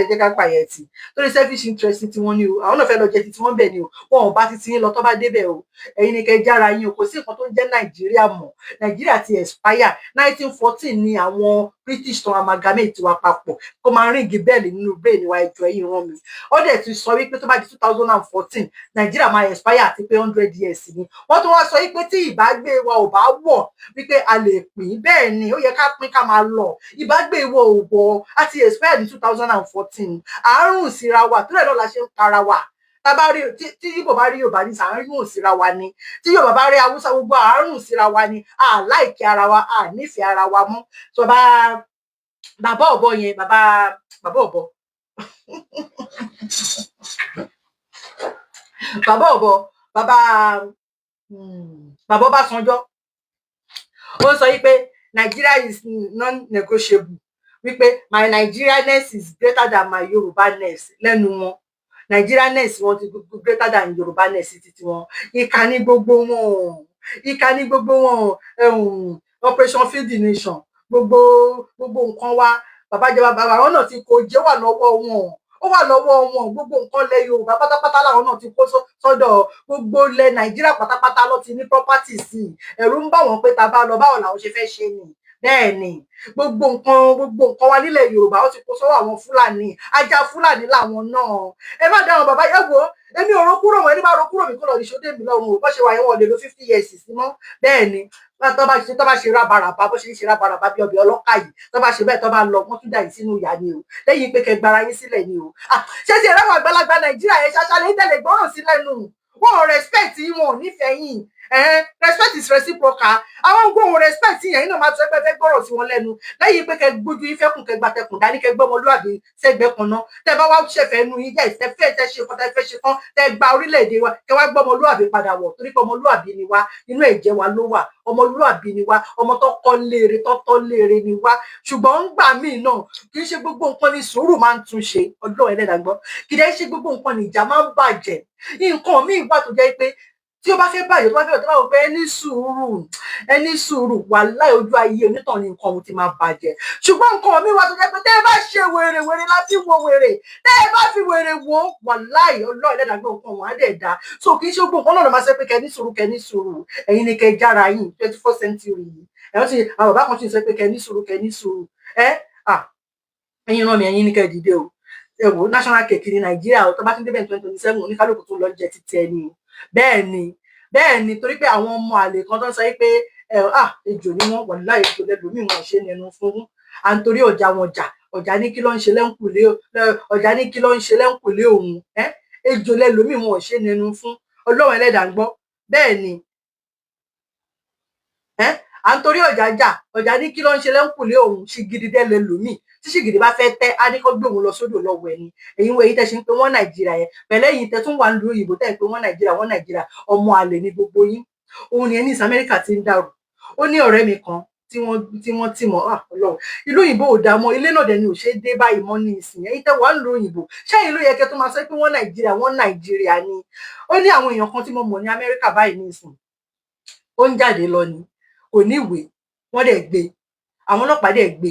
C: ẹjẹ́ ká pààyàn tì torí selfish interest tí wọ́n ní o àwọn náà fẹ́ lọ jẹ titi wọ́n bẹ̀ ni o wọn ò bá titi yín lọ tó bá débẹ̀ o ẹ̀yin ni kẹ́ jára yín o kò sí nǹkan tó ń jẹ́ Nàìjíríà mọ́ Nàìjíríà ti expire 1914 ni àwọn British tó amalgamate wa papọ̀ kó máa ríǹgì bẹ́ẹ̀lì nínú brain wa ẹjọ́ ẹ̀yìn rán mi ó dẹ̀ ti sọ wípé tó bá di 2014 Nàìjíríà máa expire àti pé 100 years ni wọ́n tó wá sọ wípé tí ìbágbé wa ò bá wọ̀ wípé a lè pín bẹ́ẹ̀ ni ó yẹ ká pín ká máa lọ ìbágbé ìwọ òwò àti expire ní 2014 àárùn síra wa tó rẹ̀ náà la ṣe ń para wa tábà rí tí Ìgbò bá rí Yorùbá ní sàárùn síra wa ni, tí Yorùbá bá rí Haúsá gbogbo àárùn síra wa ni, a láìkí ara wa, a nífẹ̀ẹ́ ara wa mọ́. So bàbá ọ̀bọ yẹn, bàbá ọ̀bọ bàbá ọ̀bọ bàbá Ọbásanjọ́ ó sọ wípé Nigeria is non-negotiable, wípé my Nigerianness is greater than my Yorùbáness. Lẹ́nu wọn Nigerianness wọn ti greater than Yorùbáness títí wọn. Ìkà ní gbogbo wọn, ìkà ní gbogbo wọn. Operation Feed the Nation, gbogbo nǹkan wa bàbá wọn náà ti kó jẹ́ wà lọ́wọ́ wọn, ó wà lọ́wọ́ wọn. Gbogbo nǹkan lẹ Yorùbá pátápátá làwọn náà ti kó sọ́dọ̀ gbogbo ilẹ̀ Nàìjíríà pátápátá ló ti ní property sí. Ẹ̀rù ń bà wọ́n pé tá bá lọ báwo làwọn ṣe fẹ́ ṣe ni. Bẹ́ẹ̀ ni gbogbo nǹkan wa nílẹ̀ Yorùbá ó ti kó sọ́wọ́ àwọn Fúlàní, ajá Fúlàní làwọn náà. Ẹ má dáhùn bàbá yẹn wò, èmi ò ro kúrò wọn, ẹni bá ro kúrò mi kó lọ ní ṣódé mi lọ́rùn. Bó ṣe wà yẹn wọn lè lo 50 years sí mọ́. Bẹ́ẹ̀ ni tó bá ṣe rábaràbá, bó ṣe ń ṣe rábaràbá bí ọbẹ̀ ọlọ́kà yìí, tó bá ṣe bẹ́ẹ̀ tó bá lọ wọ́n tún dà yín sínú ìyà ni o, lẹ́yìn pé kẹ́ gbára yín sílẹ̀ ni o. Ṣé ti ẹ̀rọ àgbàlagbà Nàìjíríà yẹn ṣaṣalẹ̀ ń tẹ̀lé gbọ́ràn sílẹ̀ nù, wọn ò respect yín, wọn ò nífẹ̀ẹ́ yín. Respect is reciprocal. Àwọn gbóhùn respect yẹn náà máa tún ẹgbẹ́ fẹ́ gbọ́rọ̀ sí wọn lẹ́nu, lẹ́yìn pé kẹ́ gbójú yín fẹ́kùn kẹ́ gbatẹkùn dání kẹ́ gbọ́ ọmọlúwàbí sẹ́gbẹ́ kan náà. Tẹ́ bá wá ṣẹ̀fẹ̀ nu yín jẹ́ ìtẹ́fẹ́ tẹ́ ṣe kan tẹ́ fẹ́ ṣe kan tẹ́ gba orílẹ̀-èdè wa kẹ́ wá gbọ́ ọmọlúwàbí padà wọ̀, torí pé ọmọlúwàbí ni wá, inú ẹ̀jẹ̀ wa ló wà, ọmọlúwàbí ni wá, ọmọ tó kọ́ léèrè tó tọ́ léèrè ni wá. Ṣùgbọ́n ń gbà míì náà kì í ṣe gbogbo nǹkan ni sùúrù máa ń tún ṣe, Ọlọ́run Ẹlẹ́dàá gbọ́, kì í dẹ́ ṣe gbogbo nǹkan ni ìjà máa ń bàjẹ́. Nǹkan míì wà tó jẹ́ pé tí ó bá fẹ́ báyìí tó bá fẹ́ tó bá wọ pé ẹni sùúrù wàláhì ojú ayé onítàn ni nǹkan ohun ti máa bàjẹ́. Ṣùgbọ́n nǹkan mi wà tó jẹ́ pé tẹ́ ẹ bá ṣe wèrè láti wo wèrè, tẹ́ ẹ bá fi wèrè wo wàláhì Ọlọ́run Ẹlẹ́dàá gbọ́ nǹkan wọn á dẹ̀ da. So kì í ṣe gbogbo nǹkan náà ló máa ṣe pé kẹ́ ní sùúrù, ẹ̀yin ni kẹ́ jára yín 21st century yìí. Ẹ̀yin ti àwọn bàbá kan ti sọ pé kẹ́ ní sùúrù. Ẹ̀yin náà ni ẹ̀yin ní kẹ́ dìde o. Ẹ wò national cake ní Nàìjíríà tó bá ti débẹ̀ 2027 oníkálùkù tó lọ jẹ títí ẹni. Bẹ́ẹ̀ ni torí pé àwọn ọmọ àlè kan tó ń sọ pé ejò ni wọ́n wà láì ejò lẹ́lòmíì wọn ṣe nẹnu fún à ń torí ọjà wọn ọjà ní kí ló ń ṣe lẹ́ǹkùlé òun, ejò lẹ́lòmíì wọn ṣe nẹnu fún. Ọlọ́run Ẹlẹ́dàá gbọ́. Bẹ́ẹ̀ ni à ń torí ọjà ní kí ló ń ṣe lẹ́ǹkùlé òun, ṣìgìdì dẹ́ lẹ́lòmíì tí ṣìgìdì bá fẹ́ tẹ́ á ní kó gbé òun lọ sódò lọ́wọ́ ẹni. Ẹ̀yin wo èyí tẹ́ ṣe ń pe wọ́n Nàìjíríà yẹn pẹ̀lẹ́ yìí tẹ́ tún wà ń lu òyìnbó tẹ́ ń pe wọ́n Nàìjíríà ọmọ àlè ní gbogbo yín. Òun ni ẹni Amẹ́ríkà ti ń dàrú. Ó ní ọ̀rẹ́ mi kan tí wọ́n tì mọ́ Ọlọ́run ìlú òyìnbó ò dá mọ́, ilé náà dẹ̀ ni ò ṣe é dé báyìí mọ́ ní ìsìn. Ẹ̀yin tẹ́ wà ń lu òyìnbó ṣẹ́yìn ló yẹ kẹ́ tó máa sọ pé wọ́n Nàìjíríà ni. Ó ní àwọn èèyàn kan tí mo mọ̀ ní Amẹ́ríkà báyìí ní ìsìn, ó ń jáde lọ ni, kò ní ìwé, wọ́n dẹ̀ gbé, àwọn ọlọ́pàá dẹ̀ gbé,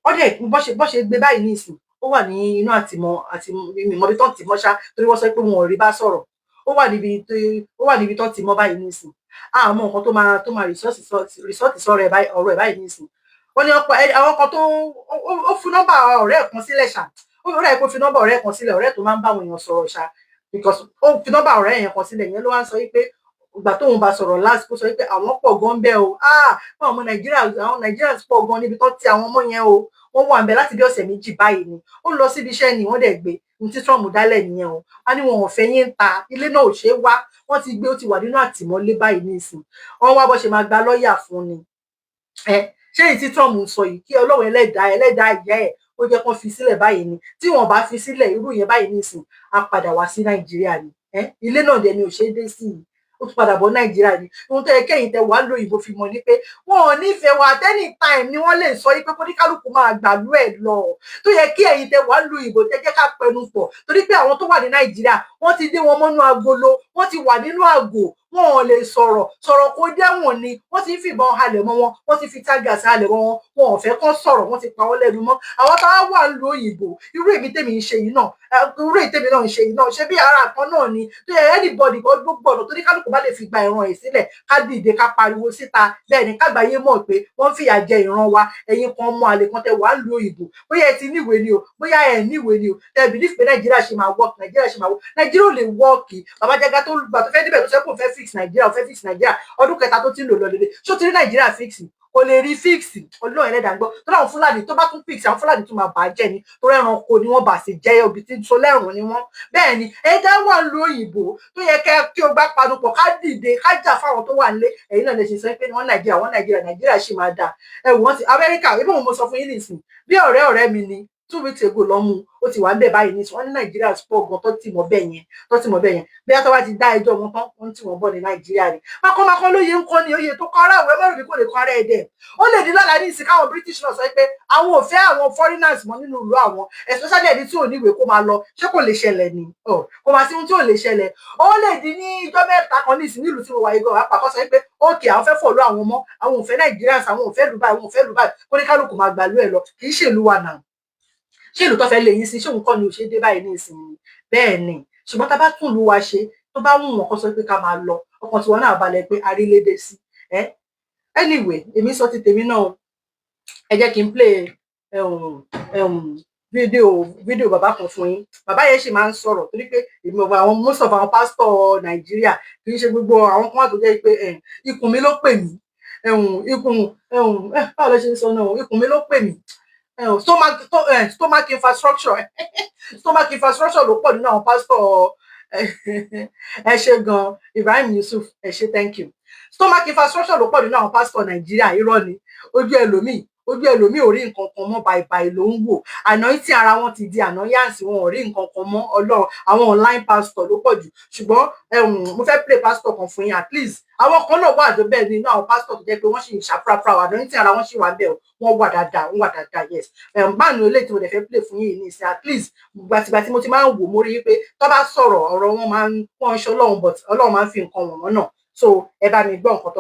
C: bọ́ ṣe gbé báyìí ní ìsìn, ó wà ní inú àtìmọ́bí tó ń tì mọ́ ṣá, torí wọ́n sọ pé wọn ò rí bá sọ̀rọ̀. Ó wà níbi tó ń tì mọ́ báyìí ní ìsìn. Àmọ́ nǹkan tó máa rìsọ́ọ̀tì sọ̀rọ̀ ọ̀rọ̀ ẹ̀ báyìí ní ìsìn. Wọ́n ní àwọn kan tó ó fi nọ́mbà ọ̀rẹ́ kan sílẹ̀ ṣá, ó rẹ̀ kó fi nọ́mbà ọ̀rẹ́ kan sílẹ̀, ọ̀rẹ́ tó máa ń bá àwọn èèyàn sọ̀rọ̀ ṣá, because ó fi nọ́mbà ọ̀rẹ́ yẹn kan sílẹ̀, yẹn ló wá ń sọ wípé ìgbà tóun bá sọ̀rọ̀ lásìkò sọ wípé àwọn pọ̀ gan bẹ́ẹ̀ o, fún àwọn Nàìjíríà pọ̀ gan níbi tó ti àwọn ọmọ yẹn o, wọ́n wà ń bẹ láti bí ọ̀sẹ̀ méjì báyìí ni. Ó lọ síbi iṣẹ́ ni wọ́n dẹ̀ gbé ní tí Trump dálẹ̀ nìyẹn o. A ní wọn ò fẹ́ yín ta, ilé náà ò ṣe é wá, wọ́n ti gbé, ó ti wà nínú àtìmọ́lé báyìí ní ìsìn. Wọ́n wá bó ṣe máa gba lọ́ọ̀yà fún ni. Ṣé èyí tí Trump ń sọ yìí kí Ọlọ́run ẹlẹ́dàá ìyá ẹ̀ ó jẹ́ kó fi sílẹ̀ báyìí ni. Tí wọ́n bá fi sílẹ̀ irú yẹn báyìí ní ìsìn á padà wá sí Nàìjíríà ni. Ilé náà dẹ̀ ni ò ṣe é dé sí i, ó tún padà bọ̀ Nàìjíríà ni. Ohun tó yẹ kẹ́yìn tẹ wàá lóyìnbó fi mọ̀ ni pé wọn ò nífẹ̀ẹ́ wa at any time ni wọ́n lè sọ yí pé kóníkálùkù máa gbàlú ẹ̀ lọ. Tó yẹ kí ẹ̀yin tẹ wàá lóyìnbó tẹ jẹ́ ká pẹnu pọ̀, torí pé àwọn tó wà ní Nàìjíríà wọ́n ti dé wọn mọ́nú agolo, wọ́n ti wà nínú àgò, wọn ò lè sọ̀rọ̀ kó dẹ́wọ̀n ni. Wọ́n ti ń fìbọn halẹ̀ mọ́ wọn, wọ́n ti fi tágàsì halẹ̀ mọ́ wọn, wọn ò fẹ́ kán sọ̀rọ̀, wọ́n ti pa wọ́n lẹ́nu mọ́. Àwọn táwa wà ń lo òyìnbó, irú èmi tèmi ń ṣe yìí náà, ṣe bí ara kan náà ni. Tó yẹ anybody gbogbo ọ̀nà tó ní kálukú bá lè fi gba ìran ẹ̀ sílẹ̀, ká dìde ká pariwo síta. Bẹ́ẹ̀ ni kágbáyé mọ̀ pé wọ́n fìyà jẹ ìran wa. Ẹ̀yin kan ọmọ àlè kan tẹ wà ń lo òyìnbó, bóyá ẹ ti níwèé ni o, bóyá ẹ níwèé ni o, tẹ believe pé Nàìjíríà ṣe máa work, Nàìjíríà ò lè work. Bàbá Jàgà tó gbà tó fẹ́ débẹ̀ tó sẹ́kùn fẹ́ fix Nàìjíríà ọdún kẹta tó ti ń lò lọ lédè, ṣó ti rí Nàìjíríà fix? kò lè rí fíìsì Ọlọ́run ẹlẹ́dàá gbọ́ tó láwọn Fúlàní tó bá tún fíìsì àwọn Fúlàní tún máa bàjẹ́ ni tó rẹ́ranko ni wọ́n bà sí jẹ́ òbí tí so lẹ́rùn ni wọ́n bẹ́ẹ̀ ni ẹ̀dá wà lu òyìnbó tó yẹ kí o gbá panupọ̀ ká dìde ká jà fáwọn tó wà nílé ẹ̀yin náà lè ṣe sọ pé wọ́n Nàìjíríà ṣì máa dà wọ́n ti Amẹ́ríkà ibi mo sọ fún yín nìsín bí ọ̀rẹ́ mi ni 2 weeks ago lọ́mú ó ti wà ń bẹ̀ báyìí ní wọ́n ní Nàìjíríà pọ̀ gan tó ti mọ̀ bẹ́ẹ̀ yẹn bí a tó bá ti dá ẹjọ́ wọn tán wọ́n ti wọ́n bọ̀ ní Nàìjíríà rẹ̀ makọ́makọ́ lóye ń kọ́ ni oyè tó kọ́ ara ìwé mẹ́rin bí kò lè kọ́ ara ẹ̀ dẹ̀ ó lè di lọ́la ní ìsìn káwọn British náà sọ pé àwọn ò fẹ́ àwọn foreigners mọ́ nínú ìlú àwọn especially ẹni tí ò ní ìwé kó máa lọ ṣé kò lè ṣẹlẹ̀ ni kò máa sí ohun tí ò lè ṣẹlẹ̀ ó lè di ní ijọ́ mẹ́ta kan ní ìsìn nílùú tí mo wà igan àpapọ̀ sọ pé ókè àwọn fẹ́ fọ̀lú àwọn ọmọ àwọn ò fẹ́ Nigerians àwọn ò fẹ́ lù báyìí kó ní kálukú máa gbàlú ẹ̀ lọ kì í ṣèlú wa náà ṣé ìlú tó fẹ́ lè yín sí ṣé òun kọ́ ni ò ṣe dé báyìí ní ìsinmi bẹ́ẹ̀ ni ṣùgbọ́n tá a bá tún ìlú wa ṣe tó bá wù wọ́n kó sọ pé ká máa lọ ọkàn tiwọn náà balẹ̀ pé arílédè sí anyway èmi sọ ti tèmi náà ẹ jẹ́ kí n play fídíò bàbá kan fún yín bàbá yẹn ṣì máa ń sọ̀rọ̀ torí pé èmi ò àwọn most of àwọn pásítọ̀ Nàìjíríà kì í ṣe gbogbo àwọn kan wà tó jẹ́ pé ikùn mi ló pè mí báwo ló ṣe ń sọ náà ikùn mi ló pè mí stomach infrastructure ló pọ̀ nínú àwọn pásítọ̀ ẹ ṣe gan Ibrahim Yusuf ẹ ṣe thank you stomach infrastructure ló pọ̀ nínú àwọn pásítọ̀ Nàìjíríà irọ́ ni ojú ẹlòmíì ò rí nǹkan kan mọ́ báyìí ló ń wò àná tí ara wọn ti di àná yáǹsì wọn ò rí nǹkan kan mọ́ Ọlọ́run àwọn online pastor ló pọ̀ jù ṣùgbọ́n mo fẹ́ play pastor kan fún yín at least àwọn kan náà wà bẹ́ẹ̀ nínú àwọn pastor tó jẹ́ pé wọ́n sì ń ṣàprápra àná tí ara wọn sì wà bẹ́ẹ̀ wọ́n wà dáadáa yes báàní olè tí mo dẹ̀ fẹ́ play fún yín ní ìsìn at least gbàtìgbà tí mo ti máa ń wò mo rí pé tó bá sọ̀rọ̀ ọ̀rọ̀ wọn máa ń wọ́n ṣe Ọlọ́run but Ọlọ́run máa ń fi nǹkan wọ̀n wọ́n náà so ẹ bá mi gbọ́ nǹkan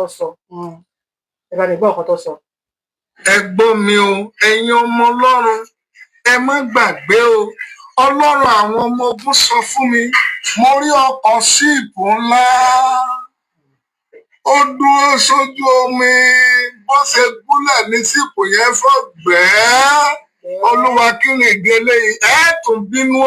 C: tó sọ
G: ẹ gbọ́ mi o ẹ̀yin ọmọ Ọlọ́run ẹ má gbàgbé o Ọlọ́run àwọn ọmọ ogun sọ fún mi mo rí ọkọ̀ síìpù ńlá ó dúró sójú omi bó ṣe gúnlẹ̀ ní síìpù yẹn fọ́ gbẹ́ẹ́ Olúwa kí ni ìdílé ẹ̀ tún bínú.